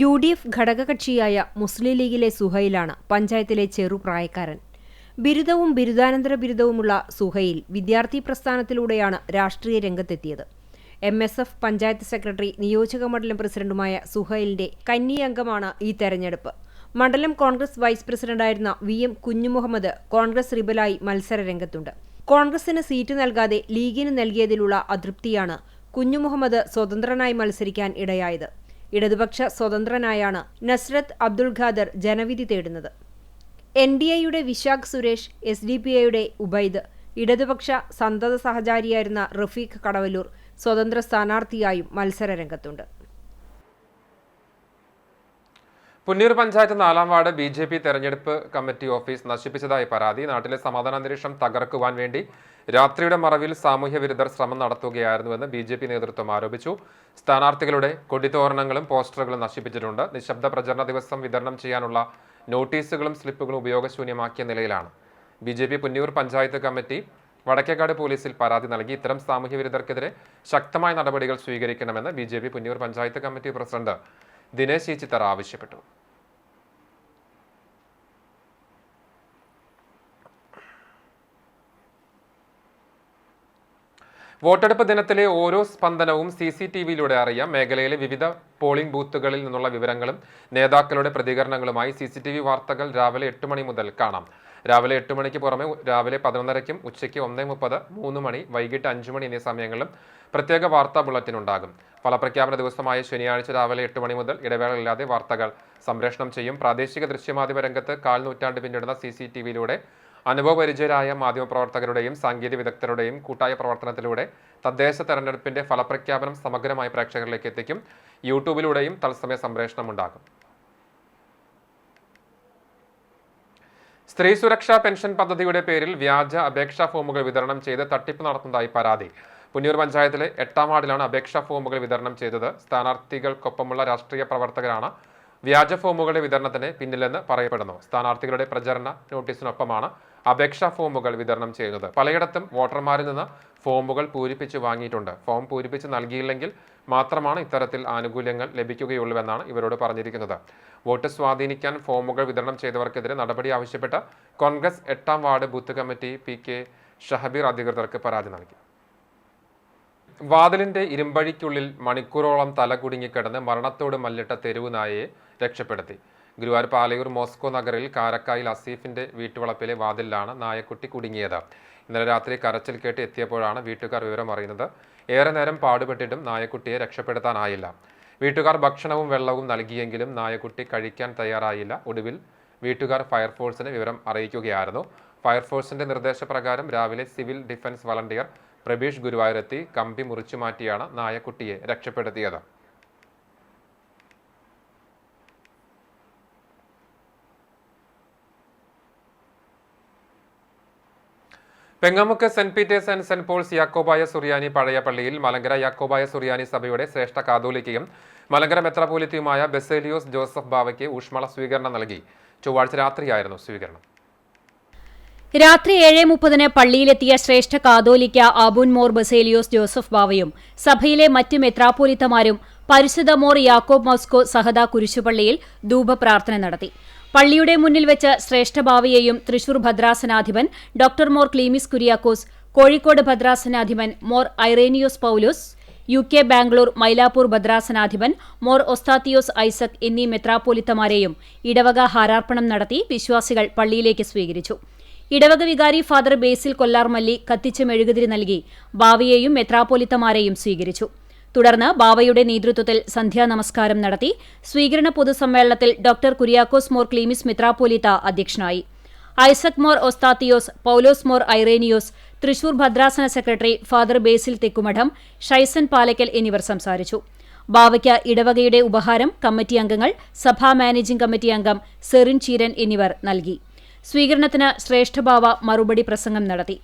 UDF ഘടകകക്ഷിയായ മുസ്ലിം ലീഗിലെ സുഹൈലാണ് പഞ്ചായത്തിലെ ചെറുപ്രായക്കാരൻ. ബിരുദവും ബിരുദാനന്തര ബിരുദവുമുള്ള സുഹൈൽ വിദ്യാർത്ഥി പ്രസ്ഥാനത്തിലൂടെയാണ് രാഷ്ട്രീയ രംഗത്തെത്തിയത്. MSF പഞ്ചായത്ത് സെക്രട്ടറി, നിയോജക മണ്ഡലം പ്രസിഡന്റുമായ സുഹൈലിന്റെ കന്നി അംഗമാണ് ഈ തെരഞ്ഞെടുപ്പ്. മണ്ഡലം കോൺഗ്രസ് വൈസ് പ്രസിഡന്റായിരുന്ന VM കുഞ്ഞുമുഹമ്മദ് കോൺഗ്രസ് റിബലായി മത്സര രംഗത്തുണ്ട്. കോൺഗ്രസിന് സീറ്റ് നൽകാതെ ലീഗിന് നൽകിയതിലുള്ള അതൃപ്തിയാണ് കുഞ്ഞുമുഹമ്മദ് സ്വതന്ത്രനായി മത്സരിക്കാൻ ഇടയായത്. ഇടതുപക്ഷ സ്വതന്ത്രനായാണ് നസ്രത്ത് അബ്ദുൾ ഖാദർ ജനവിധി തേടുന്നത്. NDAയുടെ വിശാഖ് സുരേഷ്, SDPIയുടെ ഉബൈദ്, ഇടതുപക്ഷ സന്തത സഹചാരിയായിരുന്ന റഫീഖ് കടവല്ലൂർ സ്വതന്ത്ര സ്ഥാനാർത്ഥിയായും മത്സര രംഗത്തുണ്ട്. പുന്നൂർ പഞ്ചായത്ത് 4-ാം വാർഡ് BJP തെരഞ്ഞെടുപ്പ് കമ്മിറ്റി ഓഫീസ് നശിപ്പിച്ചതായി പരാതി. നാട്ടിലെ സമാധാനാന്തരീക്ഷം തകർക്കുവാൻ വേണ്ടി രാത്രിയുടെ മറവിൽ സാമൂഹ്യ വിരുദ്ധർ ശ്രമം നടത്തുകയായിരുന്നുവെന്ന് BJP നേതൃത്വം ആരോപിച്ചു. സ്ഥാനാർത്ഥികളുടെ കൊടിതോരണങ്ങളും പോസ്റ്ററുകളും നശിപ്പിച്ചിട്ടുണ്ട്. നിശബ്ദ പ്രചരണ ദിവസം വിതരണം ചെയ്യാനുള്ള നോട്ടീസുകളും സ്ലിപ്പുകളും ഉപയോഗശൂന്യമാക്കിയ നിലയിലാണ്. BJP പുന്നൂർ പഞ്ചായത്ത് കമ്മിറ്റി വടക്കേക്കാട് പോലീസിൽ പരാതി നൽകി. ഇത്തരം സാമൂഹ്യ വിരുദ്ധർക്കെതിരെ ശക്തമായ നടപടികൾ സ്വീകരിക്കണമെന്ന് BJP Punnoor panchayat committee president Dinesh Chithara ആവശ്യപ്പെട്ടു. വോട്ടെടുപ്പ് ദിനത്തിലെ ഓരോ സ്പന്ദനവും CCTVയിലൂടെ അറിയാം. മേഖലയിലെ വിവിധ പോളിംഗ് ബൂത്തുകളിൽ നിന്നുള്ള വിവരങ്ങളും നേതാക്കളുടെ പ്രതികരണങ്ങളുമായി CCTV വാർത്തകൾ രാവിലെ 8 മണി മുതൽ കാണാം. രാവിലെ 8 മണിക്ക് പുറമെ രാവിലെ 11:30-ക്കും ഉച്ചയ്ക്ക് 1:30, 3 മണി, വൈകിട്ട് 5 മണി എന്നീ സമയങ്ങളിലും പ്രത്യേക വാർത്താ ബുള്ളറ്റിൻ ഉണ്ടാകും. ഫലപ്രഖ്യാപന ദിവസമായ ശനിയാഴ്ച രാവിലെ 8 മണി മുതൽ ഇടവേളയില്ലാതെ വാർത്തകൾ സംപ്രേഷണം ചെയ്യും. പ്രാദേശിക ദൃശ്യമാധ്യമ രംഗത്ത് 1/4 നൂറ്റാണ്ട് പിന്നിടുന്ന CCTVയിലൂടെ അനുഭവപരിചയരായ മാധ്യമപ്രവർത്തകരുടെയും സാങ്കേതിക വിദഗ്ധരുടെയും കൂട്ടായ പ്രവർത്തനത്തിലൂടെ തദ്ദേശ തെരഞ്ഞെടുപ്പിന്റെ ഫലപ്രഖ്യാപനം സമഗ്രമായി പ്രേക്ഷകരിലേക്ക് എത്തിക്കും. യൂട്യൂബിലൂടെയും തത്സമയ സംപ്രേഷണം ഉണ്ടാകും. സ്ത്രീ സുരക്ഷാ പെൻഷൻ പദ്ധതിയുടെ പേരിൽ വ്യാജ അപേക്ഷാ ഫോമുകൾ വിതരണം ചെയ്ത് തട്ടിപ്പ് നടത്തുന്നതായി പരാതി. പുന്നൂർ പഞ്ചായത്തിലെ 8-ാം വാർഡിലാണ് അപേക്ഷാ ഫോമുകൾ വിതരണം ചെയ്തത്. സ്ഥാനാർത്ഥികൾക്കൊപ്പമുള്ള രാഷ്ട്രീയ പ്രവർത്തകരാണ് വ്യാജ ഫോമുകളുടെ വിതരണത്തിന് പിന്നിലെന്ന് പറയപ്പെടുന്നു. സ്ഥാനാർത്ഥികളുടെ പ്രചരണ നോട്ടീസിനൊപ്പമാണ് അപേക്ഷാ ഫോമുകൾ വിതരണം ചെയ്യുന്നത്. പലയിടത്തും വോട്ടർമാരിൽ നിന്ന് ഫോമുകൾ പൂരിപ്പിച്ച് വാങ്ങിയിട്ടുണ്ട്. ഫോം പൂരിപ്പിച്ച് നൽകിയില്ലെങ്കിൽ മാത്രമാണ് ഇത്തരത്തിൽ ആനുകൂല്യങ്ങൾ ലഭിക്കുകയുള്ളൂവെന്നാണ് ഇവരോട് പറഞ്ഞിരിക്കുന്നത്. വോട്ട് സ്വാധീനിക്കാൻ ഫോമുകൾ വിതരണം ചെയ്തവർക്കെതിരെ നടപടി ആവശ്യപ്പെട്ട് Congress 8-ാം ward booth committee PK ഷഹബീർ അധികൃതർക്ക് പരാതി നൽകി. വാതിലിന്റെ ഇരുമ്പഴിക്കുള്ളിൽ മണിക്കൂറോളം തല കുടുങ്ങിക്കിടന്ന് മരണത്തോട് മല്ലിട്ട തെരുവ് നായയെ രക്ഷപ്പെടുത്തി. ഗുരുവായൂർ പാലയൂർ മോസ്കോ നഗറിൽ കാരക്കായിൽ അസീഫിന്റെ വീട്ടുവളപ്പിലെ വാതിലിലാണ് നായക്കുട്ടി കുടുങ്ങിയത്. ഇന്നലെ രാത്രി കരച്ചിൽ കേട്ട് എത്തിയപ്പോഴാണ് വീട്ടുകാർ വിവരം അറിയുന്നത്. ഏറെ നേരം പാടുപെട്ടിട്ടും നായക്കുട്ടിയെ രക്ഷപ്പെടുത്താനായില്ല. വീട്ടുകാർ ഭക്ഷണവും വെള്ളവും നൽകിയെങ്കിലും നായക്കുട്ടി കഴിക്കാൻ തയ്യാറായില്ല. ഒടുവിൽ വീട്ടുകാർ ഫയർഫോഴ്സിനെ വിവരം അറിയിക്കുകയായിരുന്നു. ഫയർഫോഴ്സിന്റെ നിർദ്ദേശപ്രകാരം രാവിലെ സിവിൽ ഡിഫൻസ് വളണ്ടിയർ പ്രബീഷ് ഗുരുവായൂരെത്തി കമ്പി മുറിച്ചു മാറ്റിയാണ് നായക്കുട്ടിയെ രക്ഷപ്പെടുത്തിയത്. Pengamukku saint Peter's and saint Paul's Yakobaya സുറിയാനി പഴയ പള്ളിയിൽ മലങ്കര യാക്കോബായ സുറിയാനി സഭയുടെ ശ്രേഷ്ഠ കാതോലിക്കയും മലങ്കര മെത്രാപോലിത്തയുമായ ബസേലിയോസ് ജോസഫ് ബാവയ്ക്ക് ഊഷ്മള സ്വീകരണം നൽകി. ചൊവ്വാഴ്ച രാത്രിയായിരുന്നു സ്വീകരണം. രാത്രി 7:30 പള്ളിയിലെത്തിയ ശ്രേഷ്ഠ കാതോലിക്ക ആബൂൻ മോർ ബസേലിയോസ് ജോസഫ് ബാവയും സഭയിലെ മറ്റ് മെത്രാപ്പോലിത്തമാരും പരിശുദ്ധ മോർ യാക്കോബ് മോസ്കോ സഹദ കുരിശുപള്ളിയിൽ ധൂപപ്രാർത്ഥന നടത്തി. പള്ളിയുടെ മുന്നിൽ വെച്ച് ശ്രേഷ്ഠ ബാവയെയും തൃശൂർ ഭദ്രാസനാധിപൻ ഡോക്ടർ മോർ ക്ലീമിസ് കുര്യാക്കോസ്, കോഴിക്കോട് ഭദ്രാസനാധിപൻ മോർ ഐറേനിയോസ് പൗലോസ്, UK ബാംഗ്ലൂർ മൈലാപ്പൂർ ഭദ്രാസനാധിപൻ മോർ ഒസ്താത്തിയോസ് ഐസക് എന്നീ മെത്രാപ്പോലിത്തമാരെയും ഇടവക ഹാരാർപ്പണം നടത്തി വിശ്വാസികൾ പള്ളിയിലേക്ക് സ്വീകരിച്ചു. ഇടവക വികാരി ഫാദർ ബേസിൽ കൊല്ലാർമല്ലി കത്തിച്ച് മെഴുകുതിരി നൽകി ബാവയെയും മെത്രാപ്പോലിത്തമാരെയും സ്വീകരിച്ചു. തുടർന്ന് ബാവയുടെ നേതൃത്വത്തിൽ സന്ധ്യാനമസ്കാരം നടത്തി. സ്വീകരണ പൊതുസമ്മേളനത്തിൽ ഡോക്ടർ കുര്യാക്കോസ് മോർ ക്ലീമിസ് മെത്രാപ്പോലിത്ത അധ്യക്ഷനായി. ഐസക് മോർ ഒസ്താത്തിയോസ്, പൌലോസ് മോർ ഐറേനിയോസ്, തൃശൂർ ഭദ്രാസന secretary father Basil Thekkumadam, Shaison Palakkal എന്നിവർ സംസാരിച്ചു. ബാവയ്ക്ക് ഇടവകയുടെ ഉപഹാരം കമ്മിറ്റി അംഗങ്ങൾ, സഭാ മാനേജിംഗ് കമ്മിറ്റി അംഗം സെറിൻ ചീരൻ എന്നിവർ നൽകി. സ്വീകരണത്തിന് ശ്രേഷ്ഠബാവ മറുപടി പ്രസംഗം നടത്തി.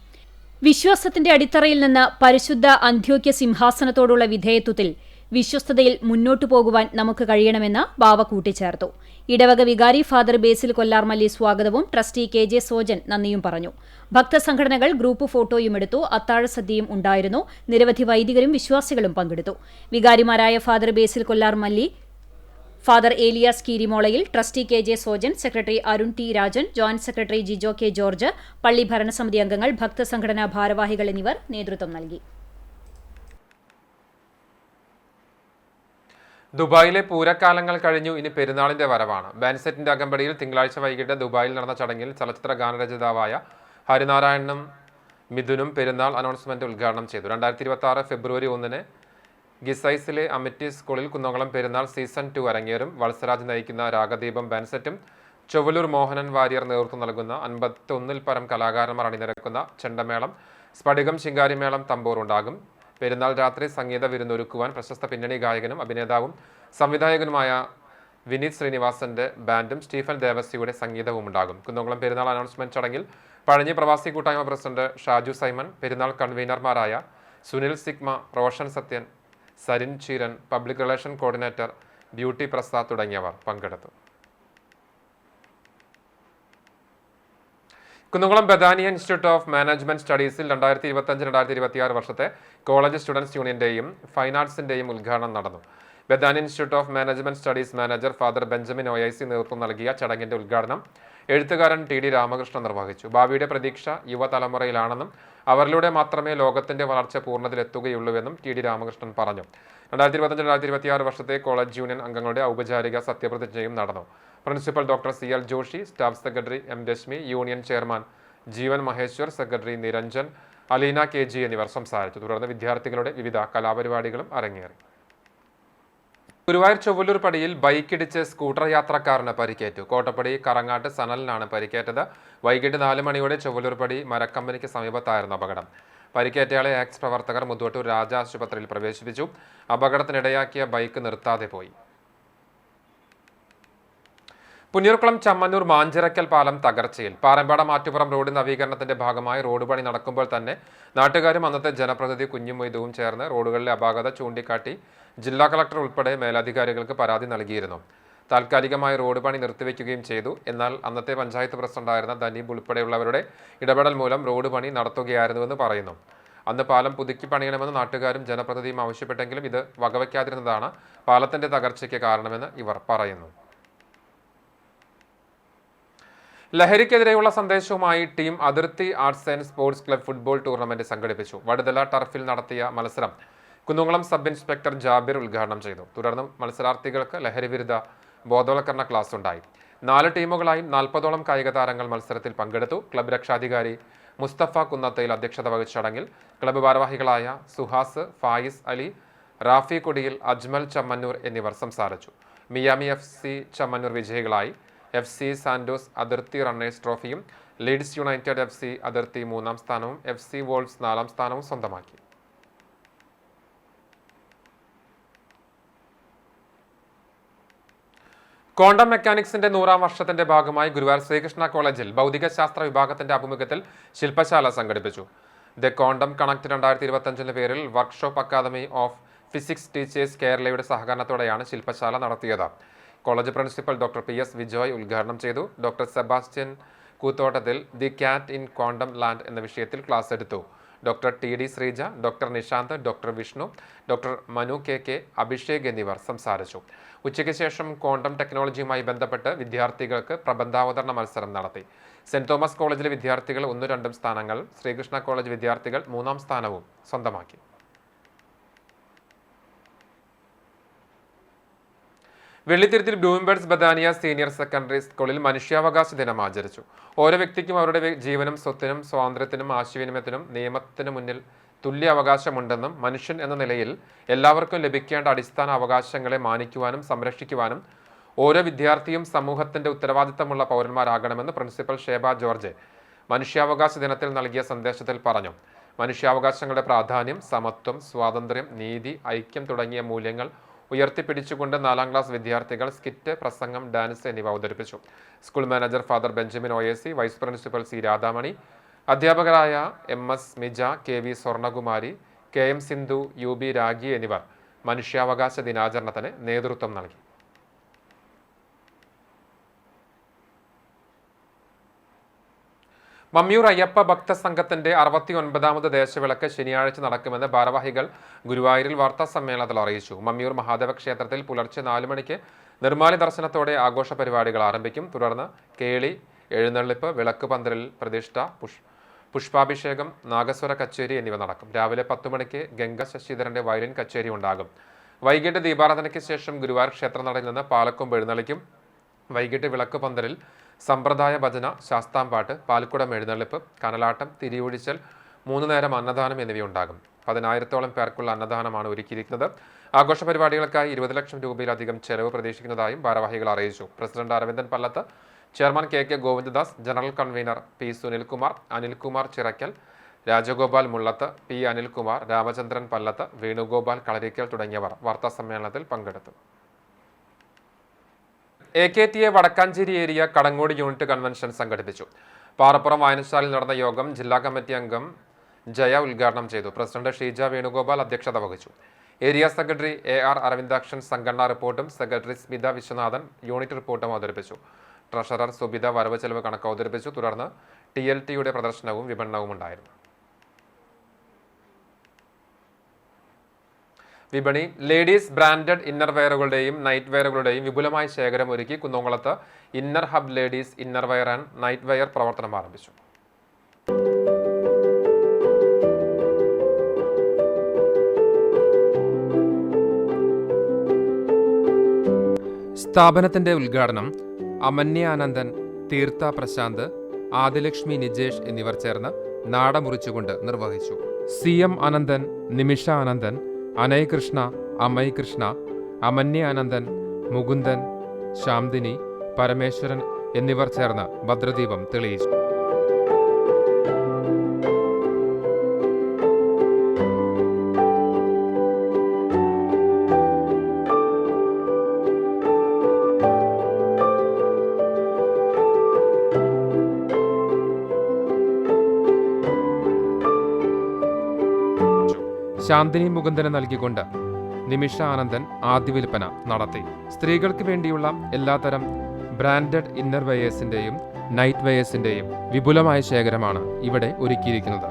വിശ്വാസത്തിന്റെ അടിത്തറയിൽ നിന്ന് പരിശുദ്ധ അന്ത്യോക്യ സിംഹാസനത്തോടുള്ള വിധേയത്വത്തിൽ വിശ്വസ്തതയിൽ മുന്നോട്ടു പോകുവാൻ നമുക്ക് കഴിയണമെന്ന് ബാവ കൂട്ടിച്ചേർത്തു. ഇടവക വികാരി ഫാദർ ബേസിൽ കൊല്ലാർമല്ലി സ്വാഗതവും ട്രസ്റ്റി KJ സോജൻ നന്ദിയും പറഞ്ഞു. ഭക്തസംഘടനകൾ ഗ്രൂപ്പ് ഫോട്ടോയുമെടുത്തു. അത്താഴസദ്യയും ഉണ്ടായിരുന്നു. നിരവധി വൈദികരും വിശ്വാസികളും പങ്കെടുത്തു. വികാരിമാരായ father Basil Kollarmalli, father Elias Keerimolayil, trustee KJ Sojan, secretary Arun T Rajan, joint secretary Jijo K George, പള്ളി ഭരണസമിതി അംഗങ്ങൾ, ഭക്തസംഘടനാ ഭാരവാഹികൾ എന്നിവർ നേതൃത്വം നൽകി. ദുബായിലെ പൂരക്കാലങ്ങൾ കഴിഞ്ഞു. ഇനി പെരുന്നാളിന്റെ വരവാണ്. ബാൻസെറ്റിന്റെ അകമ്പടിയിൽ തിങ്കളാഴ്ച വൈകിട്ട് ദുബായിൽ നടന്ന ചടങ്ങിൽ ചലച്ചിത്ര ഗാനരചയിതാവായ ഹരിനാരായണനും മിഥുനും പെരുന്നാൾ അനൗൺസ്മെന്റ് ഉദ്ഘാടനം ചെയ്തു. 2026 ഫെബ്രുവരി 1 ഗിസൈസിലെ അമിറ്റി സ്കൂളിൽ കുന്നംകുളം പെരുന്നാൾ സീസൺ 2 അരങ്ങേറും. വത്സരാജ് നയിക്കുന്ന രാഗദീപം ബാൻസെറ്റും ചൊവ്വലൂർ മോഹനൻ വാര്യർ നേതൃത്വം നൽകുന്ന 51 പരം കലാകാരന്മാർ അണിനിരക്കുന്ന ചെണ്ടമേളം, സ്ഫടികം, ശിങ്കാരിമേളം, തമ്പൂർ ഉണ്ടാകും. പെരുന്നാൾ രാത്രി സംഗീത വിരുന്നൊരുക്കുവാൻ പ്രശസ്ത പിന്നണി ഗായകനും അഭിനേതാവും സംവിധായകനുമായ വിനീത് ശ്രീനിവാസന്റെ ബാൻഡും സ്റ്റീഫൻ ദേവസിയുടെ സംഗീതവും ഉണ്ടാകും. കുന്നംകുളം പെരുന്നാൾ അനൗൺസ്മെന്റ് ചടങ്ങിൽ പഴഞ്ഞി പ്രവാസി കൂട്ടായ്മ പ്രസിഡന്റ് ഷാജു സൈമൺ, പെരുന്നാൾ കൺവീനർമാരായ Sunil Sigma, Roshan Sathyan, Sarin Cheeran, public relation coordinator Beauty Prasad തുടങ്ങിയവർ പങ്കെടുത്തു. Kunnamkulam Bethania institute of management സ്റ്റഡീസിൽ 2025-2026 വർഷത്തെ കോളേജ് സ്റ്റുഡൻസ് യൂണിയന്റെയും ഫൈൻ ആർട്സിന്റെയും ഉദ്ഘാടനം നടന്നു. Bethania institute of management studies manager father Benjamin OIC നേതൃത്വം നൽകിയ ചടങ്ങിന്റെ ഉദ്ഘാടനം എഴുത്തുകാരൻ TD രാമകൃഷ്ണൻ നിർവഹിച്ചു. ഭാവിയുടെ പ്രതീക്ഷ യുവതലമുറയിലാണെന്നും അവരിലൂടെ മാത്രമേ ലോകത്തിന്റെ വളർച്ച പൂർണ്ണതയിലെത്തുകയുള്ളൂവെന്നും TD രാമകൃഷ്ണൻ പറഞ്ഞു. 2025-2026 വർഷത്തെ കോളേജ് യൂണിയൻ അംഗങ്ങളുടെ ഔപചാരിക സത്യപ്രതിജ്ഞയും നടന്നു. Principal doctor CL Joshi, staff secretary M Reshmi, union chairman Jeevan Maheshwar, secretary Niranjan, Aleena KG എന്നിവർ സംസാരിച്ചു. തുടർന്ന് വിദ്യാർത്ഥികളുടെ വിവിധ കലാപരിപാടികളും അരങ്ങേറി. ഗുരുവായൂർ ചൊവ്വലൂർ പടിയിൽ ബൈക്കിടിച്ച് സ്കൂട്ടർ യാത്രക്കാരന് പരിക്കേറ്റു. കോട്ടപ്പടി കറങ്ങാട്ട് സനലിനാണ് പരിക്കേറ്റത്. വൈകിട്ട് 4 മണിയോടെ ചൊവ്വലൂർ പടി മരക്കമ്പനിക്ക് സമീപത്തായിരുന്നു അപകടം. പരിക്കേറ്റയാളെ ആക്സ് പ്രവർത്തകർ മുതുവട്ടൂർ രാജ ആശുപത്രിയിൽ പ്രവേശിപ്പിച്ചു. അപകടത്തിനിടയാക്കിയ ബൈക്ക് നിർത്താതെ പോയി. പുന്നൂർക്കുളം ചമ്മന്നൂർ മാഞ്ചിറക്കൽ പാലം തകർച്ചയിൽ. പാറമ്പാട മാറ്റുപുറം റോഡ് നവീകരണത്തിന്റെ ഭാഗമായി റോഡ് പണി നടക്കുമ്പോൾ തന്നെ നാട്ടുകാരും അന്നത്തെ ജനപ്രതിനിധി കുഞ്ഞുമൊയ്തുവും ചേർന്ന് റോഡുകളിലെ അപാകത ചൂണ്ടിക്കാട്ടി ജില്ലാ കളക്ടർ ഉൾപ്പെടെ മേലധികാരികൾക്ക് പരാതി നൽകിയിരുന്നു. താൽക്കാലികമായി റോഡ് പണി നിർത്തിവെക്കുകയും ചെയ്തു. എന്നാൽ അന്നത്തെ പഞ്ചായത്ത് പ്രസിഡന്റായിരുന്ന ദനീബ് ഉൾപ്പെടെയുള്ളവരുടെ ഇടപെടൽ മൂലം റോഡ് പണി നടത്തുകയായിരുന്നുവെന്ന് പറയുന്നു. അന്ന് പാലം പുതുക്കി പണിയണമെന്ന് നാട്ടുകാരും ജനപ്രതിനിധിയും ആവശ്യപ്പെട്ടെങ്കിലും ഇത് വകവയ്ക്കാതിരുന്നതാണ് പാലത്തിന്റെ തകർച്ചയ്ക്ക് കാരണമെന്ന് ഇവർ പറയുന്നു. ലഹരിക്കെതിരെയുള്ള സന്ദേശവുമായി ടീം അതിർത്തി arts and sports club football tournament സംഘടിപ്പിച്ചു. വടുതല ടർഫിൽ നടത്തിയ മത്സരം കുന്നംകുളം സബ് ഇൻസ്പെക്ടർ ജാബിർ ഉദ്ഘാടനം ചെയ്തു. തുടർന്ന് മത്സരാർത്ഥികൾക്ക് ലഹരിവിരുദ്ധ ബോധവൽക്കരണ ക്ലാസ് ഉണ്ടായി. 4 ടീമുകളായി 40ഓളം കായിക താരങ്ങൾ മത്സരത്തിൽ പങ്കെടുത്തു. ക്ലബ് രക്ഷാധികാരി മുസ്തഫ കുന്നത്തയിൽ അധ്യക്ഷത വഹിച്ച ചടങ്ങിൽ ക്ലബ് ഭാരവാഹികളായ സുഹാസ്, ഫായിസ് അലി, റാഫി കൊടിയിൽ, അജ്മൽ ചമ്മന്നൂർ എന്നിവർ സംസാരിച്ചു. മിയാമി FC ചമ്മന്നൂർ വിജയികളായി. FC സാന്റോസ് അതിർത്തി റണ്ണേഴ്സ് ട്രോഫിയും ലീഡ്സ് യുണൈറ്റഡ് FC അതിർത്തി 3ാം സ്ഥാനവും FC വോൾസ് 4ാം സ്ഥാനവും സ്വന്തമാക്കി. ക്വാണ്ടം മെക്കാനിക്സിന്റെ 100ാം വർഷത്തിന്റെ ഭാഗമായി ഗുരുവായൂർ ശ്രീകൃഷ്ണ കോളേജിൽ ഭൗതികശാസ്ത്ര വിഭാഗത്തിന്റെ ആഭിമുഖ്യത്തിൽ ശില്പശാല സംഘടിപ്പിച്ചു. ദ ക്വാണ്ടം കണക്ട് 2025 പേരിൽ workshop academy of physics teachers കേരളയുടെ സഹകരണത്തോടെയാണ് ശില്പശാല നടത്തിയത്. College principal doctor PS Vijoy ഉദ്ഘാടനം ചെയ്തു. Doctor Sebastian Koothottathil the cat in quantum land എന്ന വിഷയത്തിൽ ക്ലാസ് എടുത്തു. Doctor TD Sreeja, doctor Nishanth, doctor Vishnu, doctor Manu KK, Abhishek എന്നിവർ സംസാരിച്ചു. ഉച്ചയ്ക്ക് ശേഷം ക്വാണ്ടം ടെക്നോളജിയുമായി ബന്ധപ്പെട്ട് വിദ്യാർത്ഥികൾക്ക് പ്രബന്ധാവതരണ മത്സരം നടത്തി. സെന്റ് തോമസ് കോളേജിലെ വിദ്യാർത്ഥികൾ 1-2 സ്ഥാനങ്ങൾ, ശ്രീകൃഷ്ണ കോളേജ് വിദ്യാർത്ഥികൾ 3ാം സ്ഥാനവും സ്വന്തമാക്കി. വെള്ളിത്തിരുത്തിൽ ബ്ലൂംബേർഡ്സ് ബദാനിയ സീനിയർ സെക്കൻഡറി സ്കൂളിൽ മനുഷ്യാവകാശ ദിനം ആചരിച്ചു. ഓരോ വ്യക്തിക്കും അവരുടെ ജീവനും സ്വത്തിനും സ്വാതന്ത്ര്യത്തിനും ആശയവിനിമയത്തിനും നിയമത്തിന് മുന്നിൽ തുല്യ അവകാശമുണ്ടെന്നും മനുഷ്യൻ എന്ന നിലയിൽ എല്ലാവർക്കും ലഭിക്കേണ്ട അടിസ്ഥാന അവകാശങ്ങളെ മാനിക്കുവാനും സംരക്ഷിക്കുവാനും ഓരോ വിദ്യാർത്ഥിയും സമൂഹത്തിന്റെ ഉത്തരവാദിത്തമുള്ള പൗരന്മാരാകണമെന്ന് പ്രിൻസിപ്പൽ ഷേബ ജോർജ് മനുഷ്യാവകാശ ദിനത്തിൽ നൽകിയ സന്ദേശത്തിൽ പറഞ്ഞു. മനുഷ്യാവകാശങ്ങളുടെ പ്രാധാന്യം, സമത്വം, സ്വാതന്ത്ര്യം, നീതി, ഐക്യം തുടങ്ങിയ മൂല്യങ്ങൾ ഉയർത്തിപ്പിടിച്ചുകൊണ്ട് 4ാം ക്ലാസ് വിദ്യാർത്ഥികൾ സ്കിറ്റ്, പ്രസംഗം, ഡാൻസ് എന്നിവ അവതരിപ്പിച്ചു. School manager father Benjamin OAC, vice principal C Radhamani, അധ്യാപകരായ MS Mija, KV Swarnakumari, KM Sindhu, UB ragi എന്നിവർ മനുഷ്യാവകാശ ദിനാചരണത്തിന് നേതൃത്വം നൽകി. മമ്മിയൂർ അയ്യപ്പ ഭക്ത സംഘത്തിന്റെ 69ാമത് ദേശവിളക്ക് ശനിയാഴ്ച നടക്കുമെന്ന് ഭാരവാഹികൾ ഗുരുവായൂരിൽ വാർത്താ സമ്മേളനത്തിൽ അറിയിച്ചു. മമ്മിയൂർ മഹാദേവ ക്ഷേത്രത്തിൽ പുലർച്ചെ 4 മണിക്ക് നിർമ്മാല്യ ദർശനത്തോടെ ആഘോഷ പരിപാടികൾ ആരംഭിക്കും. തുടർന്ന് കേളി, എഴുന്നള്ളിപ്പ്, വിളക്ക് പന്തലിൽ പ്രതിഷ്ഠ, പുഷ്പാഭിഷേകം, നാഗസ്വര കച്ചേരി എന്നിവ നടക്കും. രാവിലെ 10 മണിക്ക് ഗംഗ ശശിധരന്റെ വയലിൻ കച്ചേരി ഉണ്ടാകും. വൈകിട്ട് ദീപാരാധനയ്ക്ക് ശേഷം ഗുരുവായൂർ ക്ഷേത്രനടയിൽ നിന്ന് പാലക്കൊമ്പ് എഴുന്നള്ളിക്കും. വൈകിട്ട് വിളക്ക് പന്തലിൽ സമ്പ്രദായ ഭജന, ശാസ്താംപാട്ട്, പാൽക്കുടം എഴുന്നള്ളിപ്പ്, കനലാട്ടം, തിരിയൊഴിച്ചൽ, 3 നേരം അന്നദാനം എന്നിവയുണ്ടാകും. 10,000-ഓളം പേർക്കുള്ള അന്നദാനമാണ് ഒരുക്കിയിരിക്കുന്നത്. ആഘോഷ പരിപാടികൾക്കായി 20 ലക്ഷം രൂപയിലധികം ചെലവ് പ്രതീക്ഷിക്കുന്നതായും ഭാരവാഹികൾ അറിയിച്ചു. President Aravindan Pallath, chairman KK Govindadas, general convener P Sunilkumar, Anilkumar Chirakkal, Rajagopal Mullath, P Anilkumar, Ramachandran Pallath, Venugopal Kalarikkal തുടങ്ങിയവർ വാർത്താസമ്മേളനത്തിൽ പങ്കെടുത്തു. AKTA Vadakkanchery area Kadangod unit convention സംഘടിപ്പിച്ചു. പാറപ്പുറം വായനശാലയിൽ നടന്ന യോഗം ജില്ലാ കമ്മിറ്റി അംഗം ജയ ഉദ്ഘാടനം ചെയ്തു. പ്രസിഡന്റ് ഷീജ വേണുഗോപാൽ അധ്യക്ഷത വഹിച്ചു. ഏരിയ സെക്രട്ടറി AR അരവിന്ദാക്ഷൻ സംഘടനാ റിപ്പോർട്ടും സെക്രട്ടറി സ്മിത വിശ്വനാഥൻ യൂണിറ്റ് റിപ്പോർട്ടും അവതരിപ്പിച്ചു. ട്രഷറർ സുബിത വരവ് ചെലവ് കണക്ക് അവതരിപ്പിച്ചു. തുടർന്ന് TLTയുടെ പ്രദർശനവും വിപണനവും ഉണ്ടായിരുന്നു. വിപണി ലേഡീസ് ബ്രാൻഡഡ് ഇന്നർ വെയറുകളുടെയും നൈറ്റ് വെയറുകളുടെയും വിപുലമായ ശേഖരം ഒരുക്കി കുന്നംകുളത്ത് inner hub ladies inner wear and night wear പ്രവർത്തനം ആരംഭിച്ചു. സ്ഥാപനത്തിന്റെ ഉദ്ഘാടനം അമന്യ ആനന്ദൻ, തീർത്ഥ പ്രശാന്ത്, ആദിലക്ഷ്മി നിജേഷ് എന്നിവർ ചേർന്ന് നാടമുറിച്ചുകൊണ്ട് നിർവഹിച്ചു. CM ആനന്ദൻ, നിമിഷ ആനന്ദൻ, അനയ് കൃഷ്ണ, അമയ് കൃഷ്ണ, അമന്യ ആനന്ദൻ, മുകുന്ദൻ, ശാന്തിനി, പരമേശ്വരൻ എന്നിവർ ചേർന്ന് ഭദ്രദീപം തെളിയിച്ചു. ശാന്തിനി മുകുന്ദന് നൽകിക്കൊണ്ട് നിമിഷ ആനന്ദൻ ആദ്യ വിൽപ്പന നടത്തി. സ്ത്രീകൾക്ക് വേണ്ടിയുള്ള എല്ലാത്തരം ബ്രാൻഡഡ് ഇന്നർ വെയേഴ്സിന്റെയും നൈറ്റ് വെയേഴ്സിന്റെയും വിപുലമായ ശേഖരമാണ് ഇവിടെ ഒരുക്കിയിരിക്കുന്നത്.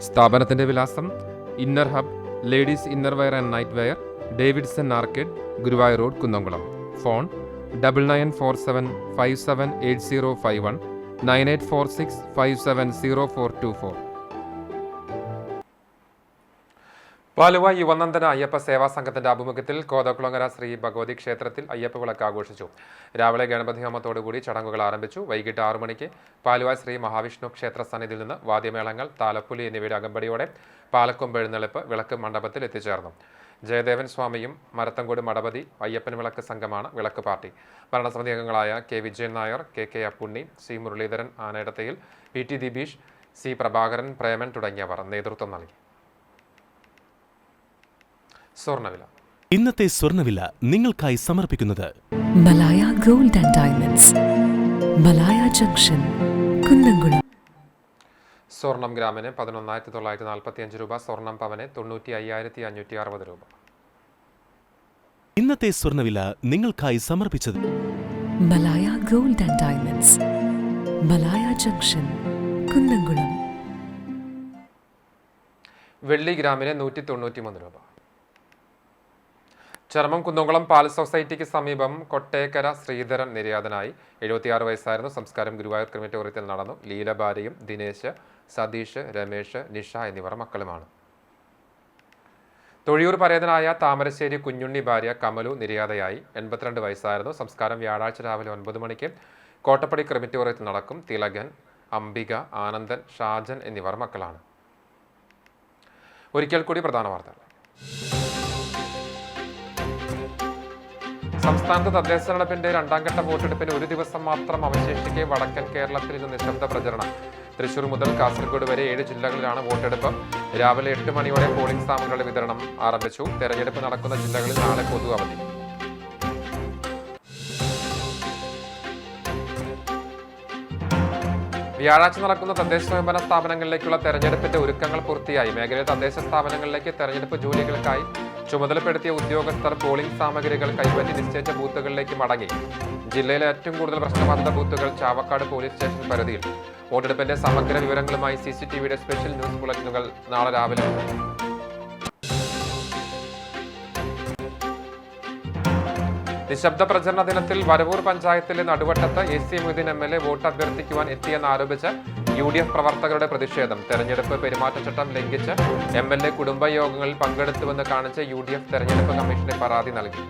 സ്ഥാപനത്തിന്റെ വിലാസം inner hub ladies inner wear and night wear, Davidson arcade, Guruvayur road, Kunnamkulam. Phone 9947578051 9846570424. Paluva Yuvanandana Ayyappa Seva സംഘത്തിന്റെ ആഭിമുഖ്യത്തിൽ കോതകുളങ്ങര ശ്രീ ഭഗവതി ക്ഷേത്രത്തിൽ അയ്യപ്പ വിളക്ക് ആഘോഷിച്ചു. രാവിലെ ഗണപതി ഹോമത്തോടുകൂടി ചടങ്ങുകൾ ആരംഭിച്ചു. വൈകിട്ട് 6 മണിക്ക് പാലുവ ശ്രീ മഹാവിഷ്ണു ക്ഷേത്ര സന്നിധിയിൽ നിന്ന് വാദ്യമേളങ്ങൾ, താലപ്പൊലി എന്നിവയുടെ അകമ്പടിയോടെ പാലക്കൊമ്പ് എഴുന്നള്ളിപ്പ് വിളക്ക് മണ്ഡപത്തിൽ എത്തിച്ചേർന്നു. ജയദേവൻ സ്വാമിയും മരത്തങ്കോട് മഠപതി അയ്യപ്പൻ വിളക്ക് സംഘമാണ് വിളക്ക് പാർട്ടി. ഭരണസമിതി അംഗങ്ങളായ K Vijayan Nair, KK Appunni, C Muraleedharan ആനയിടത്തയിൽ, PT Dibeesh, C Prabhakaran, Preman തുടങ്ങിയവർ നേതൃത്വം നൽകി. സ്വർണ്ണവില. ഇന്നത്തെ സ്വർണ്ണവില നിങ്ങൾക്കായി സമർപ്പിക്കുന്നത് Malaya gold and diamonds, Malaya junction, Kunnamkulam. സ്വർണം ഗ്രാമിന് 11,945 രൂപ, സ്വർണം പവന് 95,560 രൂപ. ഇന്നത്തെ സ്വർണ്ണവില നിങ്ങൾക്കായി സമർപ്പിച്ചത് Malaya gold and diamonds, Malaya junction, Kunnamkulam. വെള്ളി ഗ്രാമിന് 193 രൂപ. ചരമം കുന്നംകുളം പാൽ സൊസൈറ്റിക്ക് സമീപം കൊട്ടേക്കര ശ്രീധരൻ നിര്യാതനായി. 76 വയസ്സായിരുന്നു. സംസ്കാരം ഗുരുവായൂർ ക്രിമറ്റോറിയത്തിൽ നടന്നു. ലീല ഭാര്യയും ദിനേശ്, സതീഷ്, രമേശ്, നിഷ എന്നിവർ മക്കളുമാണ്. തൊഴിയൂർ പരേതനായ താമരശ്ശേരി കുഞ്ഞുണ്ണി ഭാര്യ കമലു നിര്യാതയായി. 82 വയസ്സായിരുന്നു. സംസ്കാരം വ്യാഴാഴ്ച രാവിലെ 9 മണിക്ക് കോട്ടപ്പടി ക്രിമറ്റോറിയത്തിൽ നടക്കും. തിലകൻ, അംബിക, ആനന്ദൻ, ഷാജൻ എന്നിവർ മക്കളാണ്. ഒരിക്കൽ കൂടി പ്രധാന വാർത്തകൾ. സംസ്ഥാനത്ത് തദ്ദേശ തെരഞ്ഞെടുപ്പിന്റെ 2ാം ഘട്ട വോട്ടെടുപ്പിന് ഒരു ദിവസം മാത്രം അവശേഷിക്കെ വടക്കൻ കേരളത്തിൽ ഇന്ന് നിശബ്ദ പ്രചരണം. തൃശൂർ മുതൽ കാസർഗോഡ് വരെ 7 ജില്ലകളിലാണ് വോട്ടെടുപ്പ്. രാവിലെ 8 മണിയോടെ പോളിംഗ് സാമഗ്രികളുടെ വിതരണം ആരംഭിച്ചു. തെരഞ്ഞെടുപ്പ് നടക്കുന്ന ജില്ലകളിൽ നാളെ പൊതു അവധി. വ്യാഴാഴ്ച നടക്കുന്ന തദ്ദേശ സ്വയംഭരണ സ്ഥാപനങ്ങളിലേക്കുള്ള തെരഞ്ഞെടുപ്പിന്റെ ഒരുക്കങ്ങൾ പൂർത്തിയായി. മേഖലയിലെ തദ്ദേശ സ്ഥാപനങ്ങളിലേക്ക് തെരഞ്ഞെടുപ്പ് ജോലികൾക്കായി ചുമതലപ്പെടുത്തിയ ഉദ്യോഗസ്ഥർ പോളിംഗ് സാമഗ്രികൾ കൈപ്പറ്റി നിശ്ചയിച്ച ബൂത്തുകളിലേക്ക് മടങ്ങി. ജില്ലയിലെ ഏറ്റവും കൂടുതൽ പ്രശ്നബാധിത ബൂത്തുകൾ ചാവക്കാട് പോലീസ് സ്റ്റേഷൻ പരിധിയിൽ. വോട്ടെടുപ്പിന്റെ സമഗ്ര വിവരങ്ങളുമായി CCTVയുടെ സ്പെഷ്യൽ ന്യൂസ് ബുള്ളറ്റിനുകൾ നാളെ രാവിലെ. നിശബ്ദ പ്രചരണ ദിനത്തിൽ വരവൂർ പഞ്ചായത്തിലെ നടുവട്ടത്ത് AC മൊയ്തീൻ MLA വോട്ട് അഭ്യർത്ഥിക്കുവാൻ എത്തിയെന്നാരോപിച്ച് UDF പ്രവർത്തകരുടെ പ്രതിഷേധം. തെരഞ്ഞെടുപ്പ് പെരുമാറ്റച്ചട്ടം ലംഘിച്ച് MLA കുടുംബയോഗങ്ങളിൽ പങ്കെടുത്തുവെന്ന് കാണിച്ച് UDF തെരഞ്ഞെടുപ്പ് കമ്മീഷന് പരാതി നൽകി.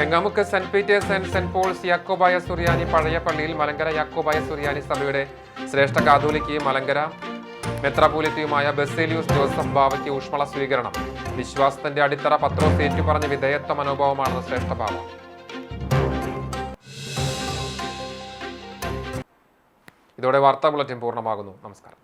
Vengamukku saint Peter's and saint Paul's Yakobaya സുറിയാനി പഴയ പള്ളിയിൽ മലങ്കര യാക്കോബായ സുറിയാനി സഭയുടെ ശ്രേഷ്ഠ കാതോലിക്കയും മലങ്കര മെത്രാപോലിത്തയുമായ ബസേലിയൂസ് ജോസഫ് ബാവയ്ക്ക് ഊഷ്മള സ്വീകരണം. വിശ്വാസത്തിന്റെ അടിത്തറ പത്രോസ് ഏറ്റുപറഞ്ഞ വിധേയത്വ മനോഭാവമാണെന്ന് ശ്രേഷ്ഠ ബാവ. ഇതോടെ വാർത്താ ബുള്ളറ്റിൻ പൂർണ്ണമാകുന്നു. നമസ്കാരം.